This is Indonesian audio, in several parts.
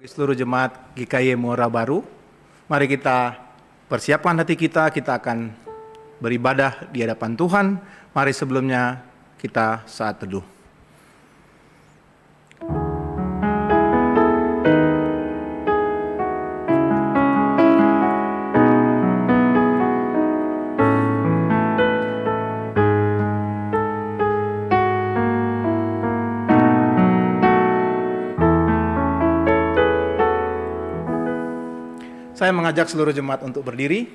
Seluruh jemaat GKY Muara Baru, mari kita persiapkan hati kita akan beribadah di hadapan Tuhan. Mari sebelumnya kita saat teduh. Saya mengajak seluruh jemaat untuk berdiri.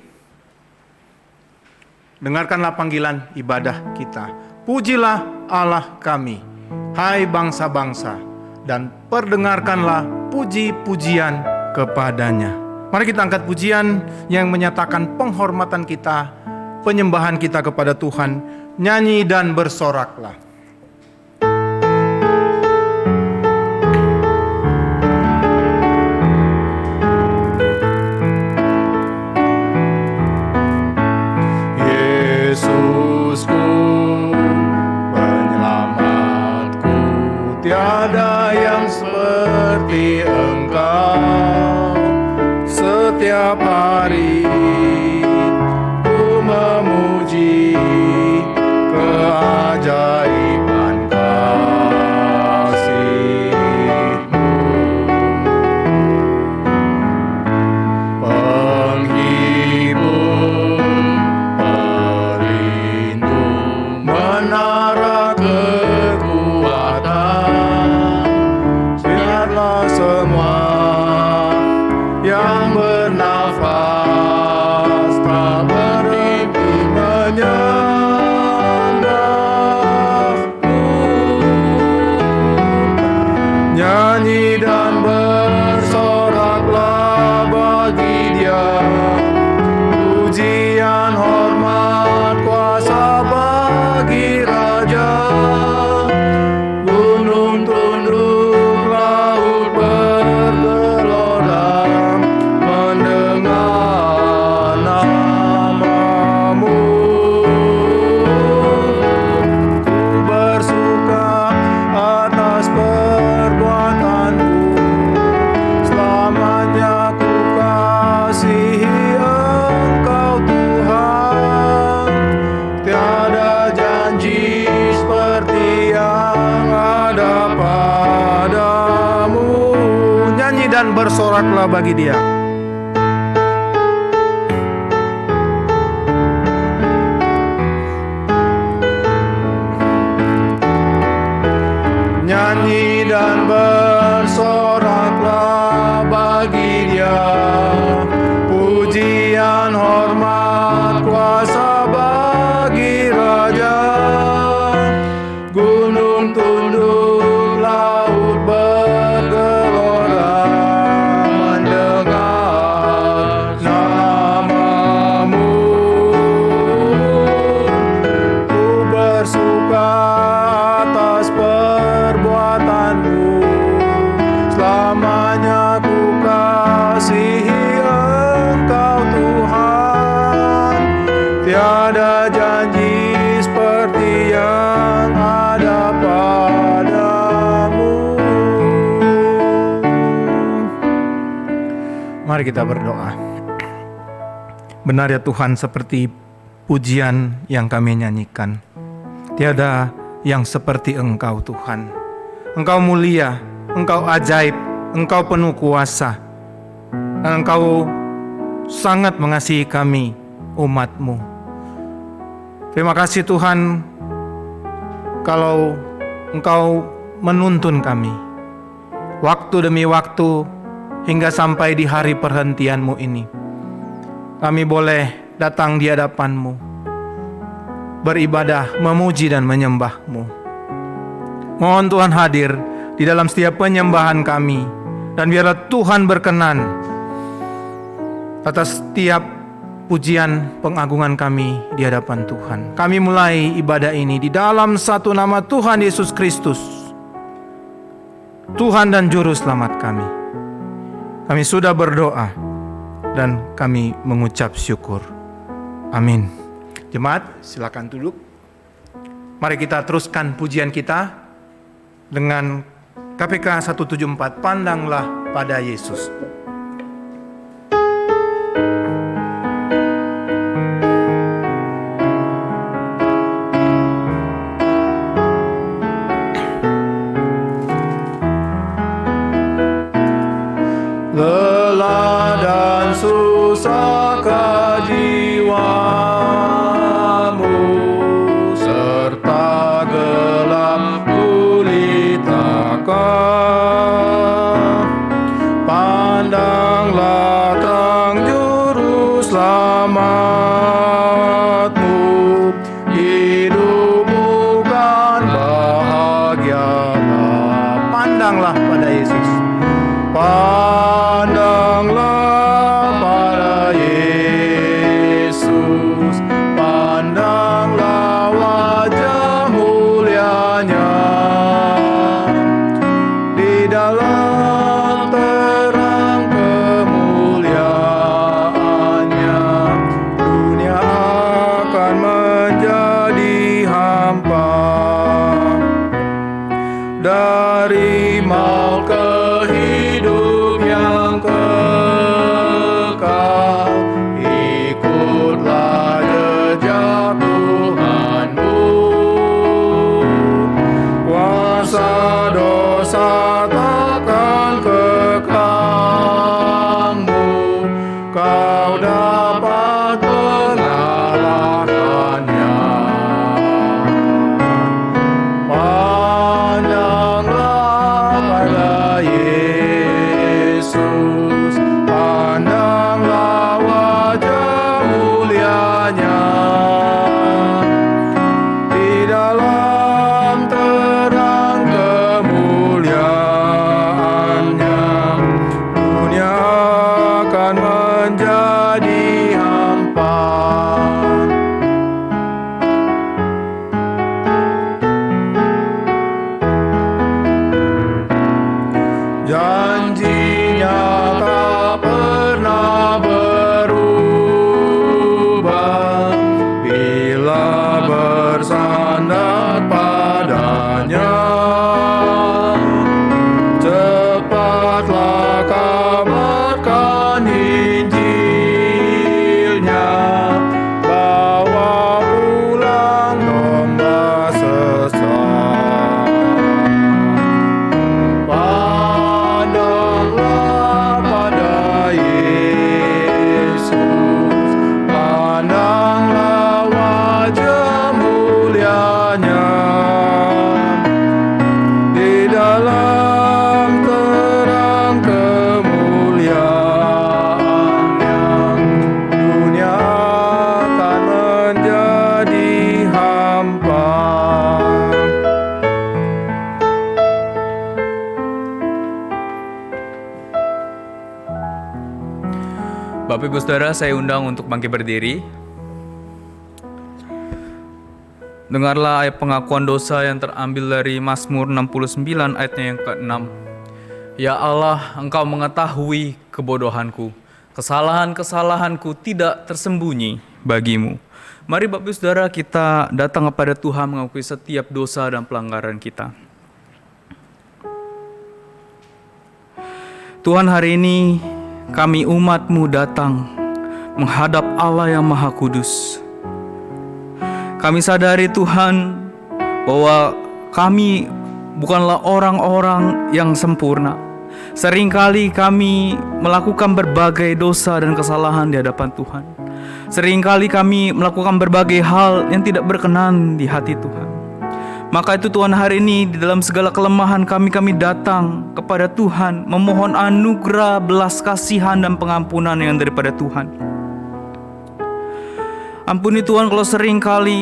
Dengarkanlah panggilan ibadah kita. Pujilah Allah kami, hai bangsa-bangsa, dan perdengarkanlah puji-pujian kepadanya. Mari kita angkat pujian yang menyatakan penghormatan kita, penyembahan kita kepada Tuhan. Nyanyi dan bersoraklah. Tiada yang seperti Engkau. Setiap hari ku memuji keajaiban kasih-Mu. Penghibur, pelindung, menara semua yang bernafas tak berhenti menyembah-Mu. Nyanyi dan bersoraklah bagi Dia, pujian, hormat, kuasa bagi Raja. Gunung tunduk, laut bergelora mendengar nama-Mu. Ku bersuka atas perbuatan-Mu, selamanya ku kasihi Engkau Tuhan. Tiada janji seperti yang ada padamu. Nyanyi dan bersoraklah bagi Dia. Nyanyi dan bersoraklah bagi Dia, pujian, hormat, kuasa bagi Raja. Gunung tunduk, laut bergelora mendengar nama-Mu. Ku bersuka atas perbuatan-Mu, selamanya ku kasihi Engkau Tuhan. Tiada janji seperti yang ada padamu. Mari kita berdoa. Benar ya Tuhan, seperti pujian yang kami nyanyikan, tiada yang seperti Engkau Tuhan. Engkau mulia, Engkau ajaib, Engkau penuh kuasa, dan Engkau sangat mengasihi kami, umat-Mu. Terima kasih Tuhan, kalau Engkau menuntun kami waktu demi waktu hingga sampai di hari perhentian-Mu ini. Kami boleh datang di hadapan-Mu, beribadah, memuji dan menyembah-Mu. Mohon Tuhan hadir di dalam setiap penyembahan kami, dan biarlah Tuhan berkenan atas setiap pujian pengagungan kami di hadapan Tuhan. Kami mulai ibadah ini di dalam satu nama Tuhan Yesus Kristus, Tuhan dan Juru Selamat kami. Kami sudah berdoa dan kami mengucap syukur. Amin. Jemaat, silakan duduk. Mari kita teruskan pujian kita dengan KPK 174, pandanglah pada Yesus. Lelah dan susah jiwamu, serta gelap gulitakan. Pandanglah terang juru selamatmu, hidupmu kan bahagialah. Pandanglah pada Yesus. Pandanglah pada Yesus, pandanglah wajah mulianya. Di dalam terang kemuliaannya, dunia akan menjadi hampa. Dari maut ke hidup yang kekal, ikutlah jejak Tuhanmu. Kuasa dosa takkan kekangmu, kau dapat mengalahkannya. Pandanglah pada Yesus, pandanglah wajah mulianya. Di dalam terang kemuliaannya, dunia akan menjadi hampa. Janjinya tak pernah berubah bila bersandar padanya. Cepatlah kabarkan Injilnya, bawa pulang domba sesat. Pandanglah pada Yesus, pandanglah wajah mulianya. Di dalam terang kemuliaannya, dunia akan menjadi hampa. Bapak Ibu Saudara, saya undang untuk bangkit berdiri. Dengarlah ayat pengakuan dosa yang terambil dari Mazmur 69 ayatnya yang ke-6. Ya Allah, Engkau mengetahui kebodohanku, kesalahan-kesalahanku tidak tersembunyi bagimu. Mari Bapak Ibu Saudara, kita datang kepada Tuhan mengakui setiap dosa dan pelanggaran kita. Tuhan, hari ini kami umat-Mu datang menghadap Allah yang Maha Kudus. Kami sadari Tuhan bahwa kami bukanlah orang-orang yang sempurna. Seringkali kami melakukan berbagai dosa dan kesalahan di hadapan Tuhan. Seringkali kami melakukan berbagai hal yang tidak berkenan di hati Tuhan. Maka itu Tuhan, hari ini di dalam segala kelemahan kami datang kepada Tuhan, memohon anugerah, belas kasihan dan pengampunan yang daripada Tuhan. Ampuni Tuhan kalau seringkali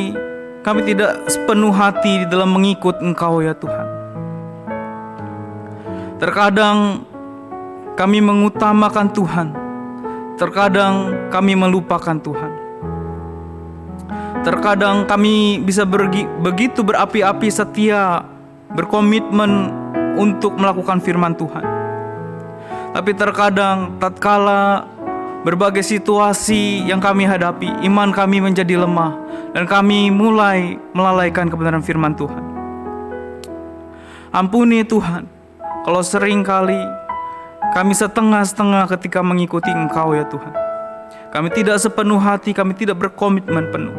kami tidak sepenuh hati di dalam mengikut Engkau ya Tuhan. Terkadang kami mengutamakan Tuhan, terkadang kami melupakan Tuhan. Terkadang kami bisa begitu berapi-api setia, berkomitmen untuk melakukan firman Tuhan. Tapi terkadang tatkala berbagai situasi yang kami hadapi, iman kami menjadi lemah dan kami mulai melalaikan kebenaran firman Tuhan. Ampuni Tuhan, kalau seringkali kami setengah-setengah ketika mengikuti Engkau ya Tuhan. Kami tidak sepenuh hati, kami tidak berkomitmen penuh.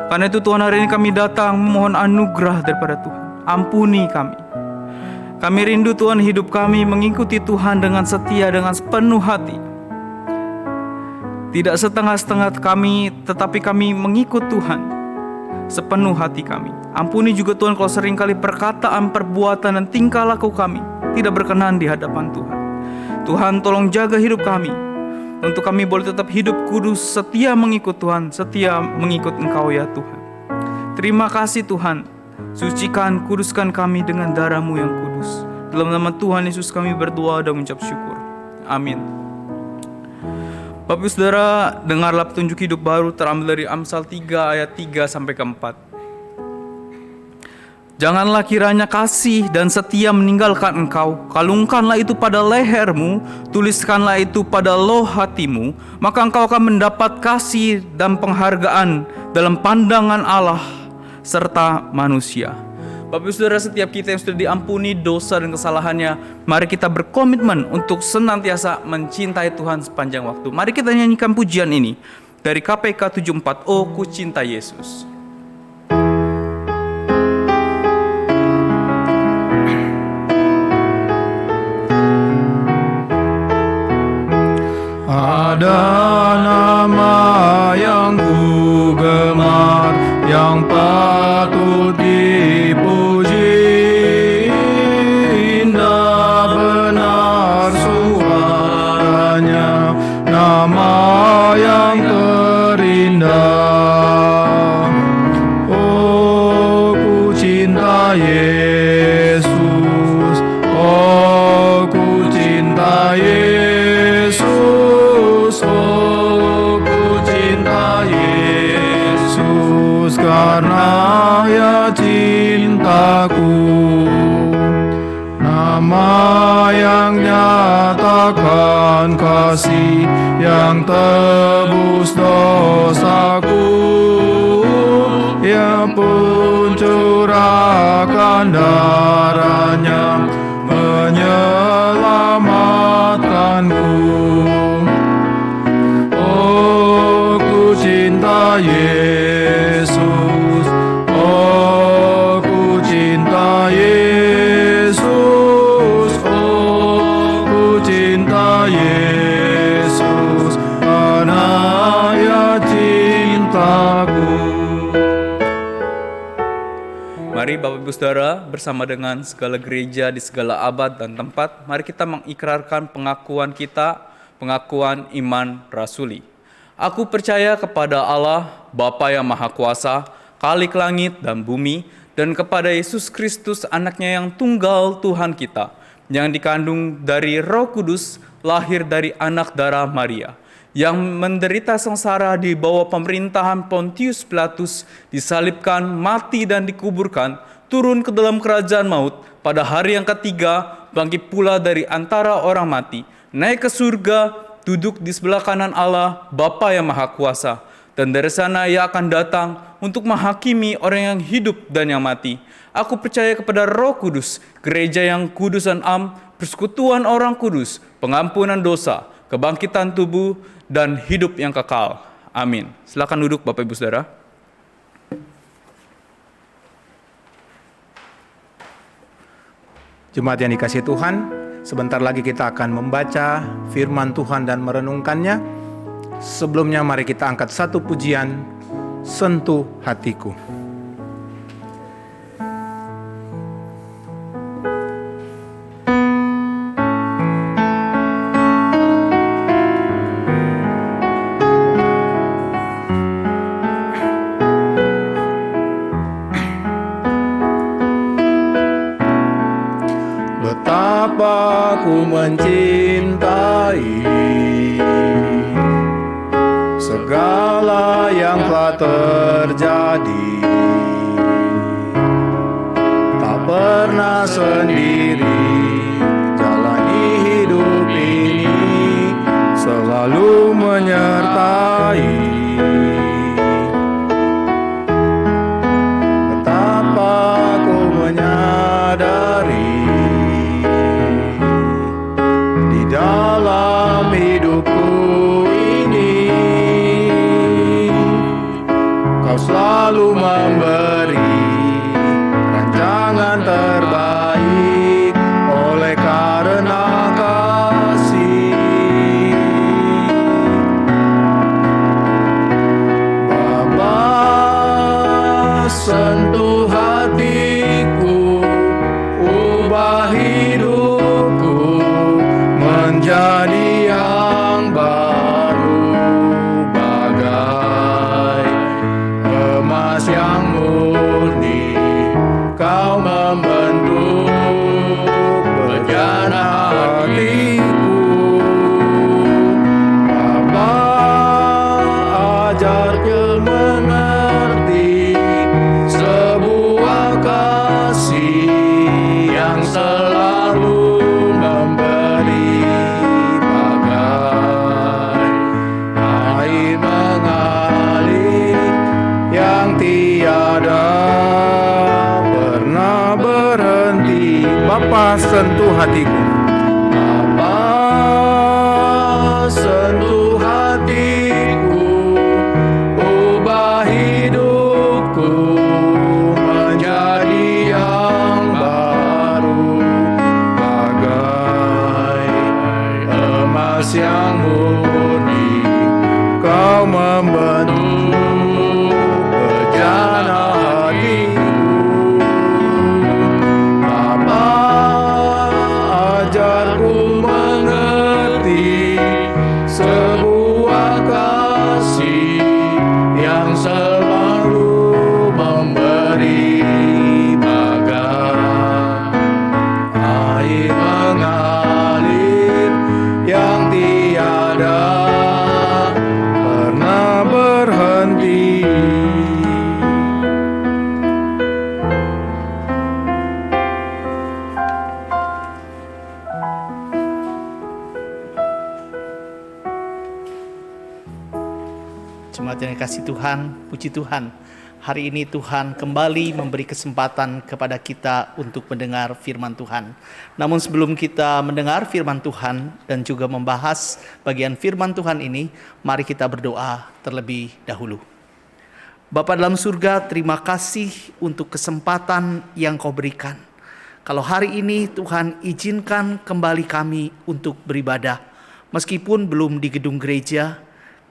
Karena itu Tuhan, hari ini kami datang memohon anugerah daripada Tuhan. Ampuni kami. Kami rindu Tuhan, hidup kami mengikuti Tuhan dengan setia, dengan sepenuh hati. Tidak setengah-setengah kami, tetapi kami mengikut Tuhan sepenuh hati kami. Ampuni juga Tuhan kalau seringkali perkataan, perbuatan, dan tingkah laku kami tidak berkenan di hadapan Tuhan. Tuhan, tolong jaga hidup kami, untuk kami boleh tetap hidup kudus, setia mengikut Tuhan, setia mengikut Engkau ya Tuhan. Terima kasih Tuhan, sucikan, kuduskan kami dengan darah-Mu yang kudus. Dalam nama Tuhan Yesus kami berdoa dan mengucap syukur. Amin. Bapak Ibu Saudara, dengarlah petunjuk hidup baru terambil dari Amsal 3 ayat 3 sampai ke 4. Janganlah kiranya kasih dan setia meninggalkan engkau. Kalungkanlah itu pada lehermu, tuliskanlah itu pada loh hatimu, maka engkau akan mendapat kasih dan penghargaan dalam pandangan Allah serta manusia. Bapak Ibu Saudara, setiap kita yang sudah diampuni dosa dan kesalahannya, mari kita berkomitmen untuk senantiasa mencintai Tuhan sepanjang waktu. Mari kita nyanyikan pujian ini dari KPK 74, Oh Ku Cinta Yesus. Ada nama yang ku gemar, yang patut dipuji, indah benar suaranya, nama yang terindah. Oh, ku cinta Yesus, oh ku cinta Yesus. Karena ya cintaku, nama yang nyatakan kasih, yang tebus dosaku, yang pun curahkan darahnya menyelamatkanku. Oh, ku cinta Yesus, oh ku cinta Yesus, oh ku cinta Yesus, karena ya cintaku. Mari Bapak Ibu Saudara, bersama dengan segala gereja di segala abad dan tempat, mari kita mengikrarkan pengakuan kita, pengakuan iman rasuli. Aku percaya kepada Allah, Bapa yang Maha Kuasa, Khalik langit dan bumi, dan kepada Yesus Kristus, anaknya yang tunggal Tuhan kita, yang dikandung dari Roh Kudus, lahir dari anak darah Maria, yang menderita sengsara di bawah pemerintahan Pontius Pilatus, disalibkan, mati dan dikuburkan, turun ke dalam kerajaan maut, pada hari yang ketiga, bangkit pula dari antara orang mati, naik ke surga, duduk di sebelah kanan Allah, Bapa yang Maha Kuasa. Dan dari sana Ia akan datang untuk menghakimi orang yang hidup dan yang mati. Aku percaya kepada Roh Kudus, gereja yang kudus dan am, persekutuan orang kudus, pengampunan dosa, kebangkitan tubuh, dan hidup yang kekal. Amin. Silakan duduk Bapak Ibu Saudara. Jemaat yang dikasihi Tuhan, sebentar lagi kita akan membaca firman Tuhan dan merenungkannya. Sebelumnya mari kita angkat satu pujian, Sentuh Hatiku. Betapa ku mencintai segala yang telah terjadi, tak pernah sendiri jalani hidup ini, selalu menyertai. Betapa ku menyadari Bapa sentuh hatiku. Bapa sentuh hatiku, ubah hidupku menjadi yang baru, bagai emas yang murni. Kau membentuk bejana hatiku. Bapa, ajarku mengerti sebuah kasih yang selalu memberi, bagai air mengalir yang tiada pernah berhenti. Jemaat yang dikasihi Tuhan, puji Tuhan. Hari ini Tuhan kembali memberi kesempatan kepada kita untuk mendengar firman Tuhan. Namun sebelum kita mendengar firman Tuhan dan juga membahas bagian firman Tuhan ini, mari kita berdoa terlebih dahulu. Bapa dalam surga, terima kasih untuk kesempatan yang Kau berikan. Kalau hari ini Tuhan izinkan kembali kami untuk beribadah. Meskipun belum di gedung gereja,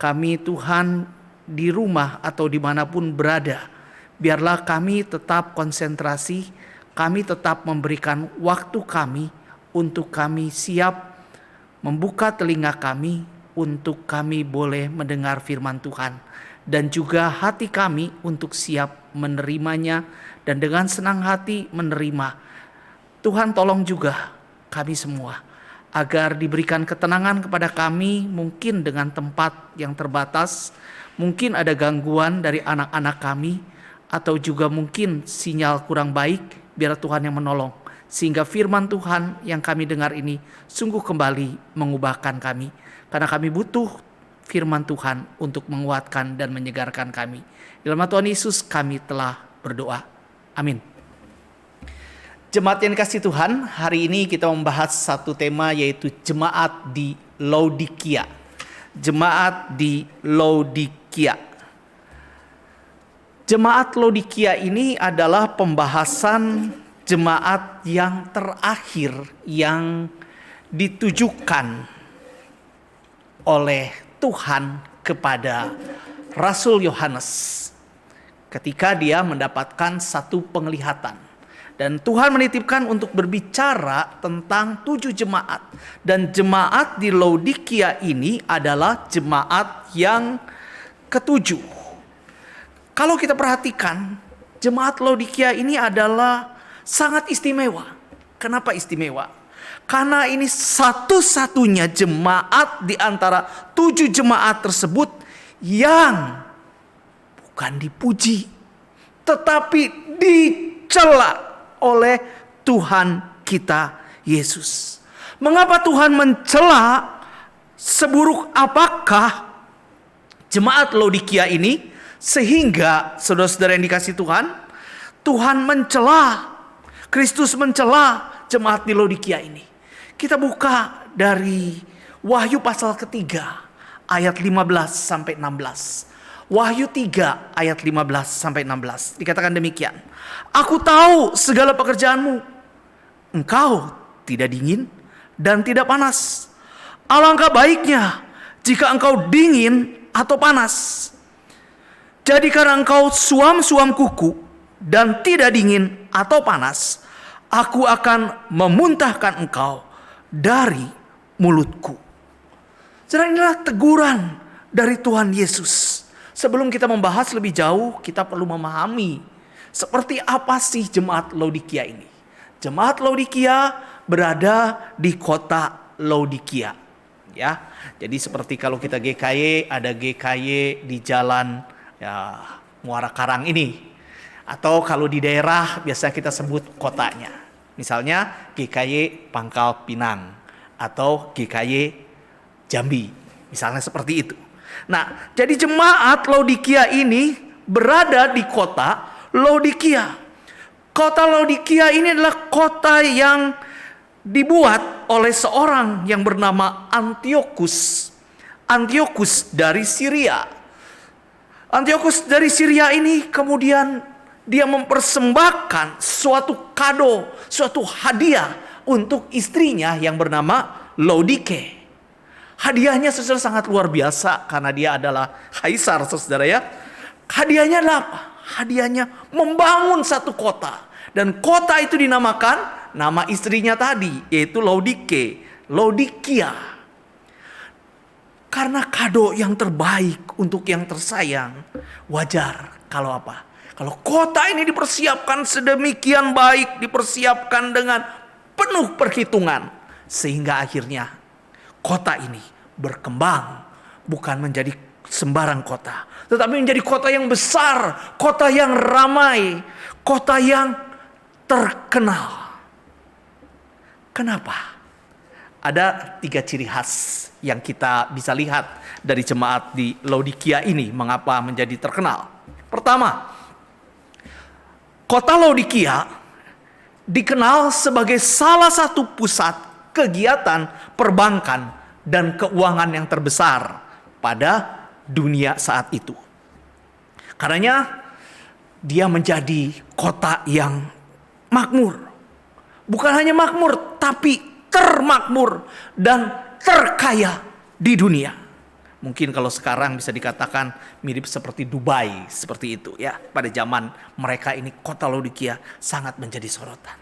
kami Tuhan di rumah atau dimanapun berada, biarlah kami tetap konsentrasi, kami tetap memberikan waktu kami untuk kami siap membuka telinga kami untuk kami boleh mendengar firman Tuhan, dan juga hati kami untuk siap menerimanya dan dengan senang hati menerima. Tuhan tolong juga kami semua agar diberikan ketenangan kepada kami, mungkin dengan tempat yang terbatas, mungkin ada gangguan dari anak-anak kami, atau juga mungkin sinyal kurang baik, biar Tuhan yang menolong. Sehingga firman Tuhan yang kami dengar ini sungguh kembali mengubahkan kami. Karena kami butuh firman Tuhan untuk menguatkan dan menyegarkan kami. Dalam nama Tuhan Yesus kami telah berdoa. Amin. Jemaat yang dikasihi Tuhan, hari ini kita membahas satu tema, yaitu jemaat di Laodikia. Jemaat di Laodikia. Jemaat Laodikia ini adalah pembahasan jemaat yang terakhir yang ditujukan oleh Tuhan kepada Rasul Yohanes ketika dia mendapatkan satu penglihatan. Dan Tuhan menitipkan untuk berbicara tentang 7 jemaat. Dan jemaat di Laodikia ini adalah jemaat yang ke-7. Kalau kita perhatikan, jemaat Laodikia ini adalah sangat istimewa. Kenapa istimewa? Karena ini satu-satunya jemaat di antara 7 jemaat tersebut yang bukan dipuji, tetapi dicela oleh Tuhan kita Yesus. Mengapa Tuhan mencela? Seburuk apakah jemaat Laodikia ini sehingga saudara-saudara yang dikasihi Tuhan, Tuhan mencela, Kristus mencela jemaat di Laodikia ini. Kita buka dari Wahyu pasal ketiga ayat 15 sampai 16. Wahyu 3 ayat 15 sampai 16 dikatakan demikian. Aku tahu segala pekerjaanmu. Engkau tidak dingin dan tidak panas. Alangkah baiknya jika engkau dingin atau panas. Jadi karena engkau suam-suam kuku dan tidak dingin atau panas, aku akan memuntahkan engkau dari mulutku. Jadi inilah teguran dari Tuhan Yesus. Sebelum kita membahas lebih jauh, kita perlu memahami seperti apa sih jemaat Laodikia ini. Jemaat Laodikia berada di kota Laodikia, ya. Jadi seperti kalau kita GKY, ada GKY di jalan ya, Muara Karang ini. Atau kalau di daerah biasa kita sebut kotanya. Misalnya GKY Pangkal Pinang atau GKY Jambi. Misalnya seperti itu. Nah, jadi jemaat Laodikia ini berada di kota Laodikia. Kota Laodikia ini adalah kota yang dibuat oleh seorang yang bernama Antiochus. Antiochus dari Syria. Antiochus dari Syria ini kemudian dia mempersembahkan suatu kado, suatu hadiah untuk istrinya yang bernama Laodike. Hadiahnya saudara sangat luar biasa karena dia adalah kaisar, saudara ya. Hadiahnya adalah apa? Hadiahnya membangun satu kota. Dan kota itu dinamakan nama istrinya tadi, yaitu Laodike, Laodikia. Karena kado yang terbaik untuk yang tersayang, wajar kalau apa? Kalau kota ini dipersiapkan sedemikian baik, dipersiapkan dengan penuh perhitungan, sehingga akhirnya kota ini berkembang, bukan menjadi sembarang kota, tetapi menjadi kota yang besar, kota yang ramai, kota yang terkenal. Kenapa? Ada 3 ciri khas yang kita bisa lihat dari jemaat di Laodikia ini, mengapa menjadi terkenal. Pertama, kota Laodikia dikenal sebagai salah satu pusat kegiatan perbankan dan keuangan yang terbesar pada dunia saat itu. Karenanya dia menjadi kota yang makmur. Bukan hanya makmur, tapi termakmur dan terkaya di dunia. Mungkin kalau sekarang bisa dikatakan mirip seperti Dubai, seperti itu ya. Pada zaman mereka ini kota Laodikia sangat menjadi sorotan.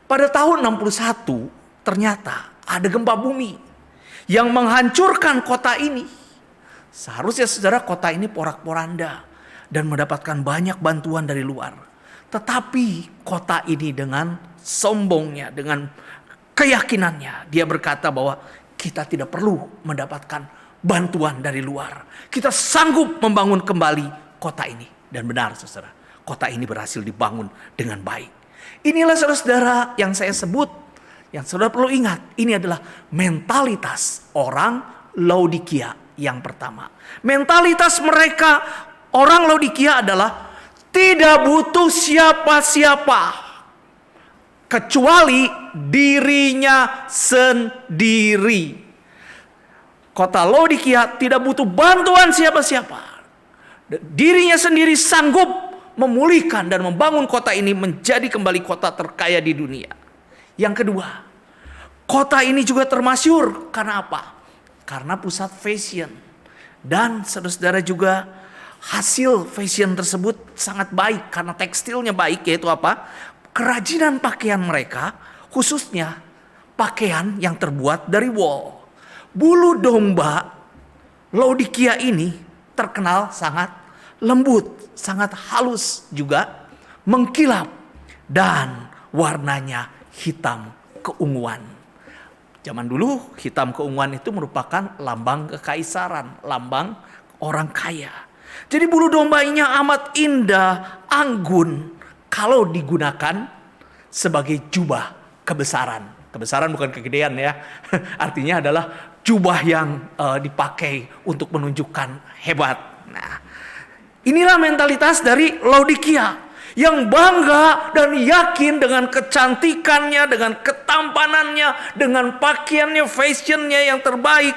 Pada tahun 61 ternyata ada gempa bumi yang menghancurkan kota ini. Seharusnya saudara kota ini porak-poranda dan mendapatkan banyak bantuan dari luar. Tetapi kota ini dengan sombongnya, dengan keyakinannya, dia berkata bahwa kita tidak perlu mendapatkan bantuan dari luar. Kita sanggup membangun kembali kota ini. Dan benar saudara, kota ini berhasil dibangun dengan baik. Inilah saudara-saudara yang saya sebut, yang saudara perlu ingat. Ini adalah mentalitas orang Laodikia yang pertama. Mentalitas mereka orang Laodikia adalah tidak butuh siapa-siapa kecuali dirinya sendiri. Kota Laodikia tidak butuh bantuan siapa-siapa. Dirinya sendiri sanggup memulihkan dan membangun kota ini menjadi kembali kota terkaya di dunia. Yang kedua, kota ini juga termasyhur karena apa? Karena pusat fashion. Dan saudara-saudara juga hasil fashion tersebut sangat baik karena tekstilnya baik, yaitu apa? Kerajinan pakaian mereka, khususnya pakaian yang terbuat dari wool. Bulu domba Laodikia ini terkenal sangat lembut, sangat halus juga, mengkilap dan warnanya hitam keunguan. Zaman dulu hitam keunguan itu merupakan lambang kekaisaran, lambang orang kaya. Jadi bulu dombanya amat indah, anggun kalau digunakan sebagai jubah kebesaran. Kebesaran bukan kegedean ya. Artinya adalah jubah yang dipakai untuk menunjukkan hebat. Nah, inilah mentalitas dari Laodikia yang bangga dan yakin dengan kecantikannya, dengan ketampanannya, dengan pakaiannya, fashionnya yang terbaik.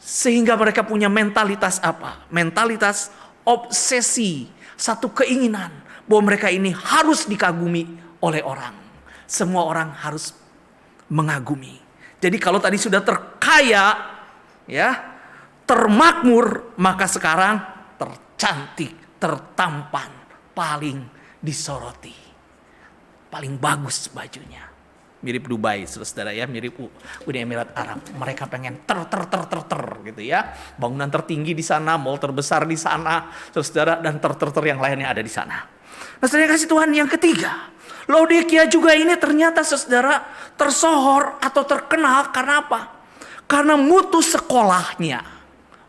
Sehingga mereka punya mentalitas apa? Mentalitas obsesi, satu keinginan bahwa mereka ini harus dikagumi oleh orang. Semua orang harus mengagumi. Jadi kalau tadi sudah terkaya, ya, termakmur, maka sekarang tercantik, tertampan, paling disoroti, paling bagus bajunya. Mirip Dubai, saudara ya, mirip Uni Emirat Arab. Mereka pengen ter gitu ya. Bangunan tertinggi di sana, mall terbesar di sana, saudara, dan ter yang lainnya ada di sana. Nah, saudara kasih Tuhan, yang ketiga, Laodikia juga ini ternyata saudara tersohor atau terkenal karena apa? Karena mutu sekolahnya.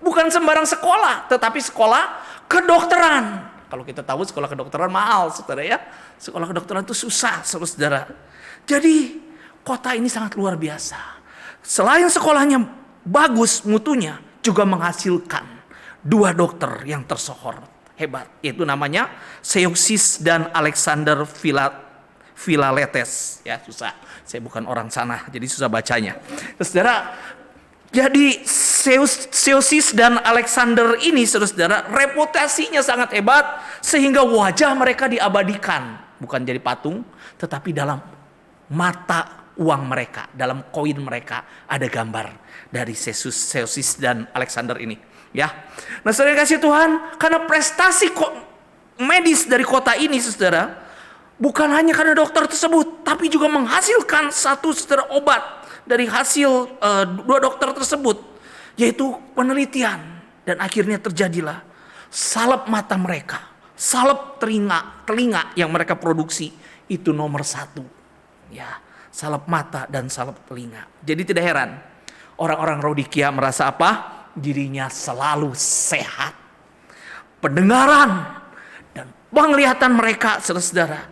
Bukan sembarang sekolah, tetapi sekolah kedokteran. Kalau kita tahu sekolah kedokteran mahal, saudara ya. Sekolah kedokteran itu susah, saudara. Jadi kota ini sangat luar biasa. Selain sekolahnya bagus mutunya, juga menghasilkan 2 dokter yang tersohor hebat. Yaitu namanya Seuxis dan Alexander Filaletes. Ya susah, saya bukan orang sana jadi susah bacanya. Saudara, jadi Seusis dan Alexander ini saudara, reputasinya sangat hebat sehingga wajah mereka diabadikan. Bukan jadi patung, tetapi dalam mata uang mereka, dalam koin mereka ada gambar dari Seusis dan Alexander ini. Ya, nah saudara kasih Tuhan, karena prestasi medis dari kota ini saudara, bukan hanya karena dokter tersebut, tapi juga menghasilkan satu saudara obat dari hasil dua dokter tersebut, yaitu penelitian. Dan akhirnya terjadilah salep mata mereka, salep telinga yang mereka produksi itu nomor 1. Ya, salep mata dan salep telinga. Jadi tidak heran orang-orang Laodikia merasa apa? Dirinya selalu sehat. Pendengaran dan penglihatan mereka saudara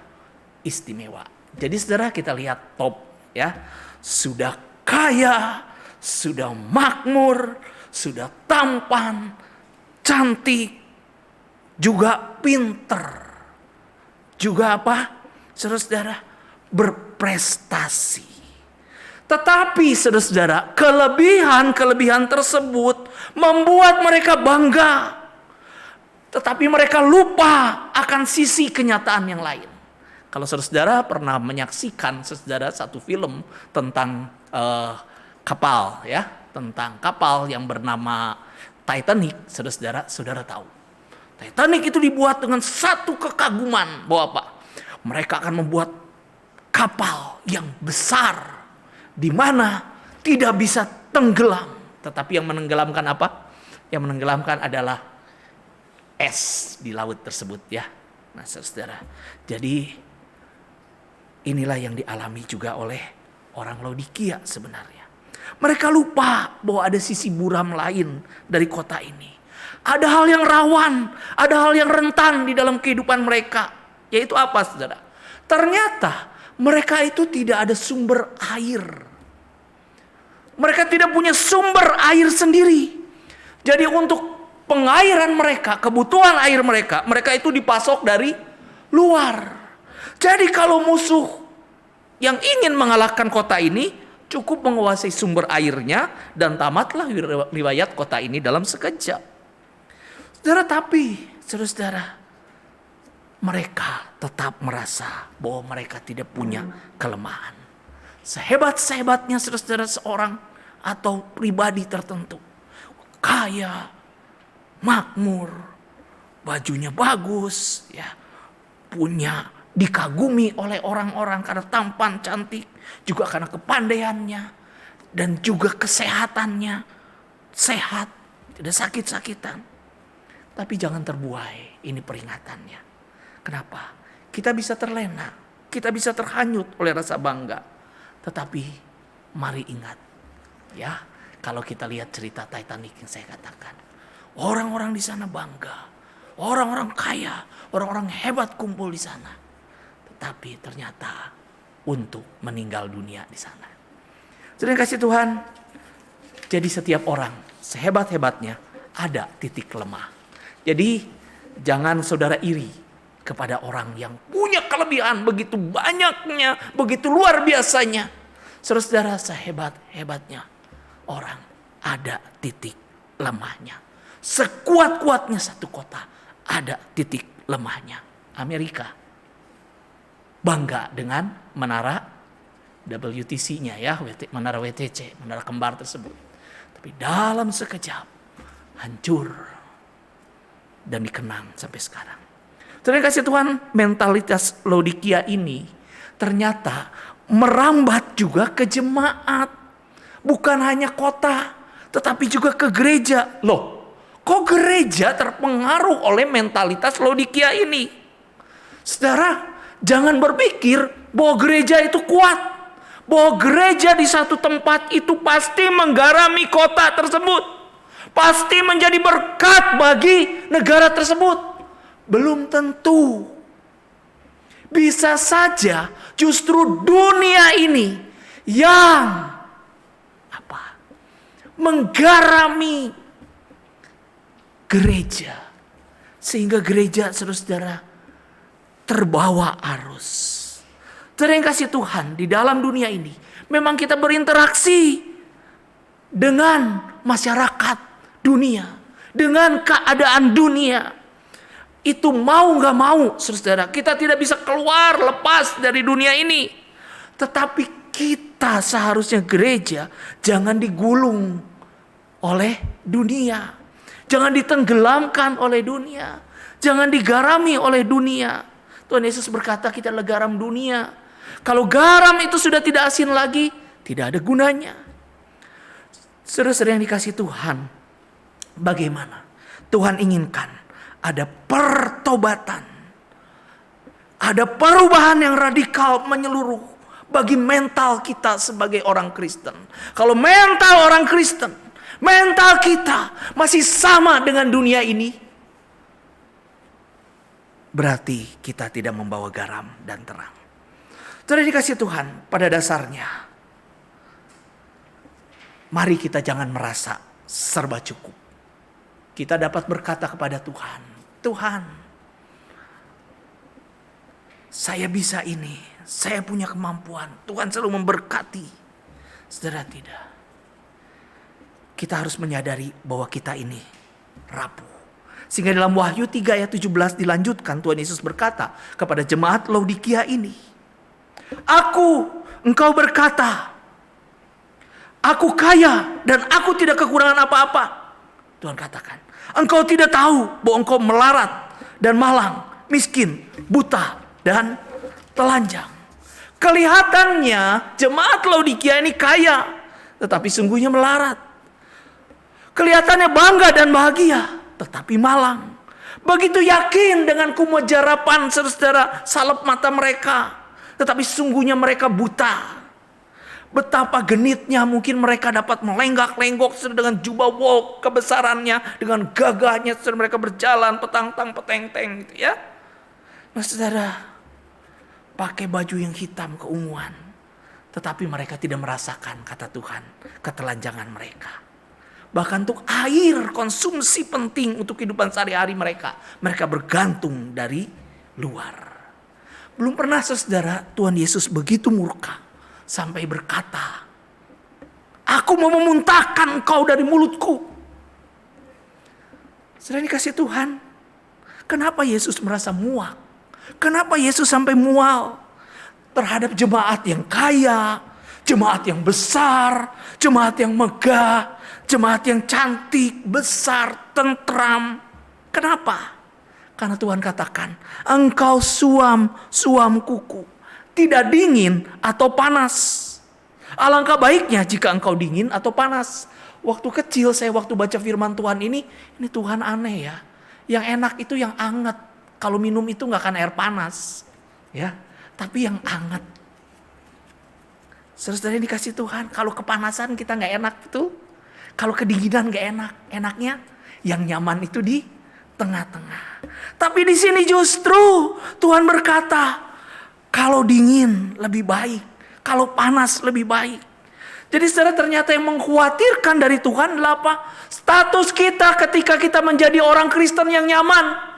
istimewa. Jadi saudara kita lihat top ya. Sudah kaya, sudah makmur, sudah tampan, cantik, juga pinter. Juga apa? Saudara-saudara berprestasi. Tetapi saudara-saudara, kelebihan-kelebihan tersebut membuat mereka bangga. Tetapi mereka lupa akan sisi kenyataan yang lain. Kalau saudara-saudara pernah menyaksikan saudara satu film tentang kapal ya, tentang kapal yang bernama Titanic, saudara tahu. Titanic itu dibuat dengan satu kekaguman bahwa apa? Mereka akan membuat kapal yang besar di mana tidak bisa tenggelam. Tetapi yang menenggelamkan apa? Yang menenggelamkan adalah es di laut tersebut ya. Nah saudara, jadi inilah yang dialami juga oleh orang Laodikia sebenarnya. Mereka lupa bahwa ada sisi buram lain dari kota ini. Ada hal yang rawan, ada hal yang rentan di dalam kehidupan mereka. Yaitu apa saudara? Ternyata mereka itu tidak ada sumber air. Mereka tidak punya sumber air sendiri. Jadi untuk pengairan mereka, kebutuhan air mereka, mereka itu dipasok dari luar. Jadi kalau musuh yang ingin mengalahkan kota ini, cukup menguasai sumber airnya dan tamatlah riwayat kota ini dalam sekejap. Saudara, tapi saudara, mereka tetap merasa bahwa mereka tidak punya kelemahan. Sehebat-sehebatnya saudara seorang atau pribadi tertentu, kaya, makmur, bajunya bagus, ya, punya, dikagumi oleh orang-orang karena tampan, cantik, juga karena kepandaiannya dan juga kesehatannya, sehat, tidak sakit-sakitan. Tapi jangan terbuai, ini peringatannya. Kenapa? Kita bisa terlena, kita bisa terhanyut oleh rasa bangga. Tetapi mari ingat, ya, kalau kita lihat cerita Titanic yang saya katakan, orang-orang di sana bangga, orang-orang kaya, orang-orang hebat kumpul di sana. Tetapi ternyata untuk meninggal dunia di sana. Terima kasih Tuhan. Jadi setiap orang sehebat-hebatnya ada titik lemah. Jadi jangan saudara iri kepada orang yang punya kelebihan begitu banyaknya, begitu luar biasanya. Saudara, sehebat-hebatnya orang ada titik lemahnya. Sekuat-kuatnya satu kota ada titik lemahnya. Amerika bangga dengan menara WTC-nya ya, menara WTC, menara kembar tersebut. Tapi dalam sekejap hancur dan dikenang sampai sekarang. Terima kasih Tuhan, mentalitas Laodikia ini ternyata merambat juga ke jemaat. Bukan hanya kota, tetapi juga ke gereja. Loh, kok gereja terpengaruh oleh mentalitas Laodikia ini? Saudara, jangan berpikir bahwa gereja itu kuat. Bahwa gereja di satu tempat itu pasti menggarami kota tersebut. Pasti menjadi berkat bagi negara tersebut. Belum tentu. Bisa saja justru dunia ini yang menggarami gereja. Sehingga gereja saudara terbawa arus. Saudara yang kasih Tuhan, di dalam dunia ini memang kita berinteraksi dengan masyarakat dunia, dengan keadaan dunia. Itu mau gak mau, saudara, kita tidak bisa keluar lepas dari dunia ini. Tetapi kita seharusnya gereja jangan digulung oleh dunia. Jangan ditenggelamkan oleh dunia. Jangan digarami oleh dunia. Tuhan Yesus berkata kita adalah garam dunia. Kalau garam itu sudah tidak asin lagi, tidak ada gunanya. Saudara-saudara yang dikasih Tuhan, bagaimana? Tuhan inginkan ada pertobatan. Ada perubahan yang radikal menyeluruh bagi mental kita sebagai orang Kristen. Kalau mental orang Kristen, mental kita masih sama dengan dunia ini, berarti kita tidak membawa garam dan terang. Saudara dikasih Tuhan, pada dasarnya mari kita jangan merasa serba cukup. Kita dapat berkata kepada Tuhan, Tuhan, saya bisa ini, saya punya kemampuan. Tuhan selalu memberkati. Saudara, tidak. Kita harus menyadari bahwa kita ini rapuh. Sehingga dalam Wahyu 3 ayat 17 dilanjutkan, Tuhan Yesus berkata kepada jemaat Laodikia ini, engkau berkata, aku kaya dan aku tidak kekurangan apa-apa. Tuhan katakan, engkau tidak tahu bahwa engkau melarat dan malang, miskin, buta, dan telanjang. Kelihatannya jemaat Laodikia ini kaya, tetapi sungguhnya melarat. Kelihatannya bangga dan bahagia, tetapi malang. Begitu yakin dengan kumujarapan saudara salep mata mereka, tetapi sungguhnya mereka buta. Betapa genitnya mungkin mereka dapat melenggak-lenggok dengan jubah wol kebesarannya, dengan gagahnya mereka berjalan petang-tang peteng-teng gitu ya. Nah saudara, pakai baju yang hitam keunguan, tetapi mereka tidak merasakan, kata Tuhan, ketelanjangan mereka. Bahkan untuk air konsumsi penting untuk kehidupan sehari-hari mereka bergantung dari luar. Belum pernah saudara Tuhan Yesus begitu murka sampai berkata, aku mau memuntahkan engkau dari mulutku. Saudara dikasih Tuhan, kenapa Yesus merasa muak? Kenapa Yesus sampai mual terhadap jemaat yang kaya, jemaat yang besar, jemaat yang megah, jemaat yang cantik, besar, tentram? Kenapa? Karena Tuhan katakan, engkau suam kuku, tidak dingin atau panas. Alangkah baiknya jika engkau dingin atau panas. Waktu kecil saya waktu baca firman Tuhan ini Tuhan aneh ya. Yang enak itu yang anget. Kalau minum itu gak akan air panas. Ya, tapi yang anget. Saudara dikasih Tuhan, kalau kepanasan kita gak enak itu. Kalau kedinginan gak enak. Enaknya yang nyaman itu di tengah-tengah. Tapi di sini justru Tuhan berkata, kalau dingin lebih baik, kalau panas lebih baik. Jadi saudara, ternyata yang mengkhawatirkan dari Tuhan adalah apa? Status kita ketika kita menjadi orang Kristen yang nyaman.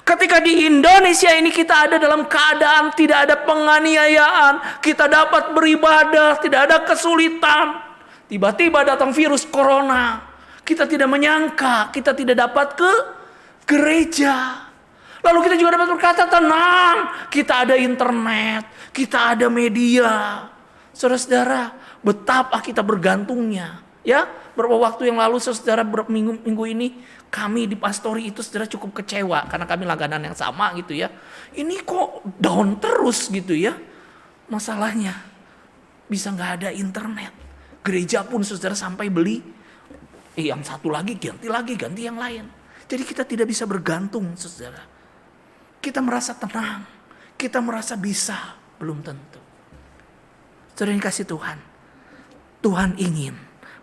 Ketika di Indonesia ini kita ada dalam keadaan tidak ada penganiayaan, kita dapat beribadah, tidak ada kesulitan. Tiba-tiba datang virus corona. Kita tidak menyangka, kita tidak dapat ke gereja. Lalu kita juga dapat berkata, tenang, kita ada internet, kita ada media. Saudara-saudara, betapa kita bergantungnya. Ya, beberapa waktu yang lalu saudara, minggu ini kami di pastori itu saudara cukup kecewa karena kami langganan yang sama gitu ya. Ini kok down terus gitu ya. Masalahnya bisa nggak ada internet. Gereja pun saudara sampai beli yang satu lagi, ganti yang lain. Jadi kita tidak bisa bergantung saudara. Kita merasa tenang, kita merasa bisa, belum tentu. Saudara yang kasih Tuhan, Tuhan ingin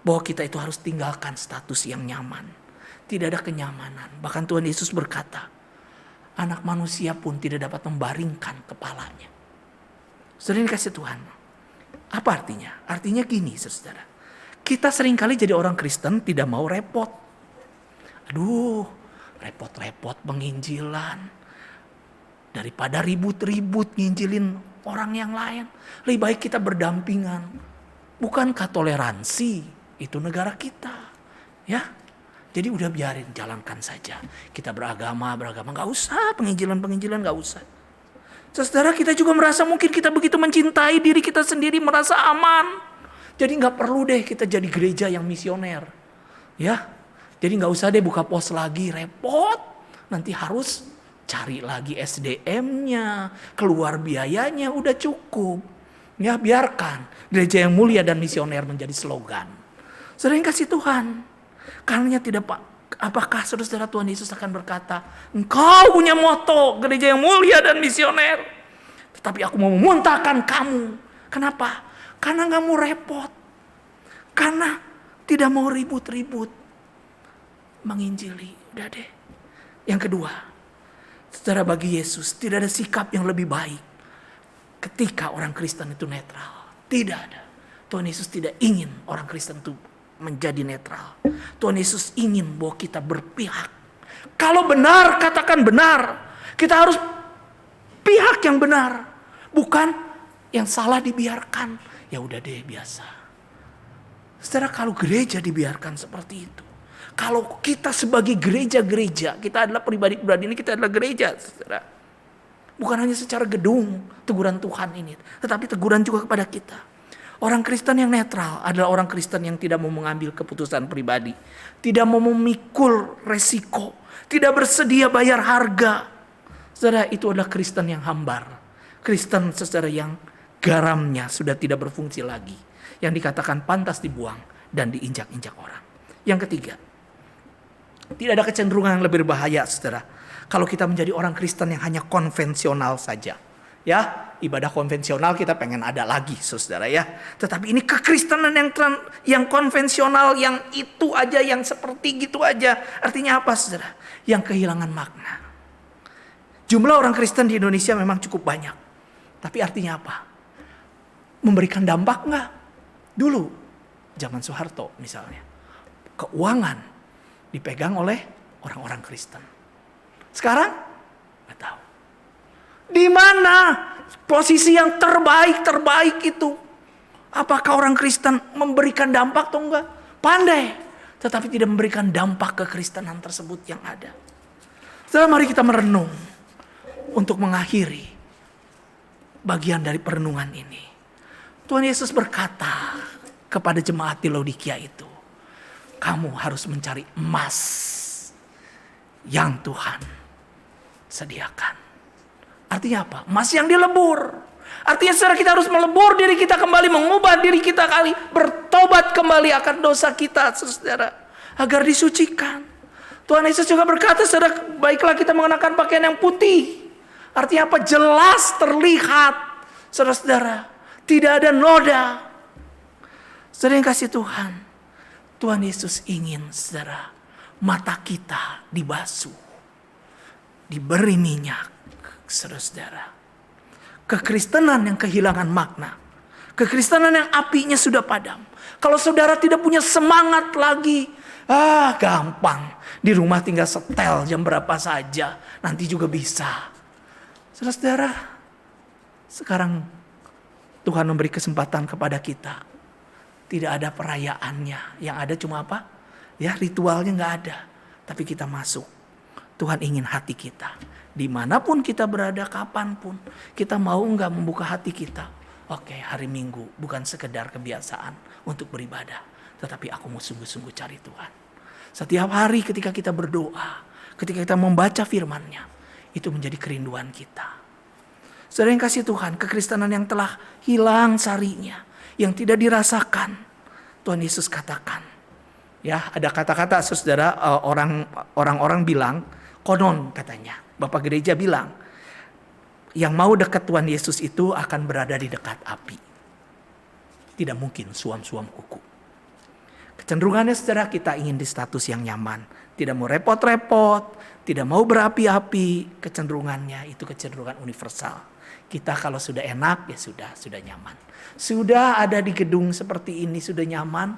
bahwa kita itu harus tinggalkan status yang nyaman. Tidak ada kenyamanan. Bahkan Tuhan Yesus berkata, anak manusia pun tidak dapat membaringkan kepalanya. Saudara yang kasih Tuhan, apa artinya? Artinya gini saudara, kita seringkali jadi orang Kristen tidak mau repot. Aduh, repot-repot penginjilan. Daripada ribut-ribut nginjilin orang yang lain. Lebih baik kita berdampingan. Bukankah toleransi itu negara kita? Ya. Jadi udah biarin, jalankan saja. Kita beragama, nggak usah penginjilan nggak usah. Saudara, kita juga merasa mungkin kita begitu mencintai diri kita sendiri, merasa aman. Jadi nggak perlu deh kita jadi gereja yang misioner. Ya, jadi nggak usah deh buka pos lagi, repot. Nanti harus cari lagi SDM-nya, keluar biayanya, udah cukup. Ya, biarkan gereja yang mulia dan misioner menjadi slogan. Sering kasih Tuhan. Karena tidak apakah saudara Tuhan Yesus akan berkata, engkau punya moto gereja yang mulia dan misioner, tetapi aku mau memuntahkan kamu. Kenapa? Karena nggak mau repot. Karena tidak mau ribut-ribut menginjili. Udah deh. Yang kedua, saudara, bagi Yesus tidak ada sikap yang lebih baik ketika orang Kristen itu netral. Tidak ada. Tuhan Yesus tidak ingin orang Kristen itu menjadi netral. Tuhan Yesus ingin bahwa kita berpihak. Kalau benar, katakan benar. Kita harus pihak yang benar. Bukan yang salah dibiarkan. Ya udah deh, biasa. Saudara, kalau gereja dibiarkan seperti itu. Kalau kita sebagai gereja-gereja, kita adalah pribadi-pribadi ini, kita adalah gereja, saudara. Bukan hanya secara gedung, teguran Tuhan ini. Tetapi teguran juga kepada kita. Orang Kristen yang netral adalah orang Kristen yang tidak mau mengambil keputusan pribadi. Tidak mau memikul resiko. Tidak bersedia bayar harga. Saudara, itu adalah Kristen yang hambar. Kristen saudara yang garamnya sudah tidak berfungsi lagi. Yang dikatakan pantas dibuang dan diinjak-injak orang. Yang ketiga, tidak ada kecenderungan yang lebih berbahaya, saudara. Kalau kita menjadi orang Kristen yang hanya konvensional saja. Ya, ibadah konvensional kita pengen ada lagi, saudara ya. Tetapi ini kekristenan yang konvensional, yang itu aja, yang seperti gitu aja. Artinya apa, saudara? Yang kehilangan makna. Jumlah orang Kristen di Indonesia memang cukup banyak. Tapi artinya apa? Memberikan dampak nggak? Dulu, zaman Soeharto misalnya, keuangan dipegang oleh orang-orang Kristen. Sekarang, nggak tahu. Di mana posisi yang terbaik itu? Apakah orang Kristen memberikan dampak atau enggak? Pandai, tetapi tidak memberikan dampak kekristenan tersebut yang ada. Setelah mari kita merenung untuk mengakhiri bagian dari perenungan ini. Tuhan Yesus berkata kepada jemaat di Laodikia itu, kamu harus mencari emas yang Tuhan sediakan. Artinya apa? Emas yang dilebur. Artinya saudara, kita harus melebur diri kita kembali, mengubah diri kita kali, bertobat kembali akan dosa kita, saudara, agar disucikan. Tuhan Yesus juga berkata, saudara, baiklah kita mengenakan pakaian yang putih. Artinya apa? Jelas terlihat, saudara-saudara, tidak ada noda. Saudara yang kasih Tuhan, Tuhan Yesus ingin, saudara, mata kita dibasuh, diberi minyak. Saudara-saudara, kekristenan yang kehilangan makna, kekristenan yang apinya sudah padam. Kalau saudara tidak punya semangat lagi, gampang, di rumah tinggal setel jam berapa saja, nanti juga bisa. Saudara-saudara, sekarang Tuhan memberi kesempatan kepada kita. Tidak ada perayaannya, yang ada cuma apa? Ya, ritualnya nggak ada, tapi kita masuk. Tuhan ingin hati kita. Dimanapun kita berada, kapanpun, kita mau nggak membuka hati kita. Oke, hari Minggu bukan sekedar kebiasaan untuk beribadah, tetapi aku mau sungguh-sungguh cari Tuhan. Setiap hari ketika kita berdoa, ketika kita membaca firman-Nya, itu menjadi kerinduan kita. Saudara yang kasih Tuhan, kekristenan yang telah hilang sarinya, yang tidak dirasakan, Tuhan Yesus katakan. Ya, ada kata-kata, saudara, orang-orang bilang, konon katanya. Bapak gereja bilang, yang mau dekat Tuhan Yesus itu akan berada di dekat api. Tidak mungkin suam-suam kuku. Kecenderungannya, saudara, kita ingin di status yang nyaman. Tidak mau repot-repot, tidak mau berapi-api. Kecenderungannya itu kecenderungan universal. Kita kalau sudah enak, ya sudah nyaman. Sudah ada di gedung seperti ini, sudah nyaman.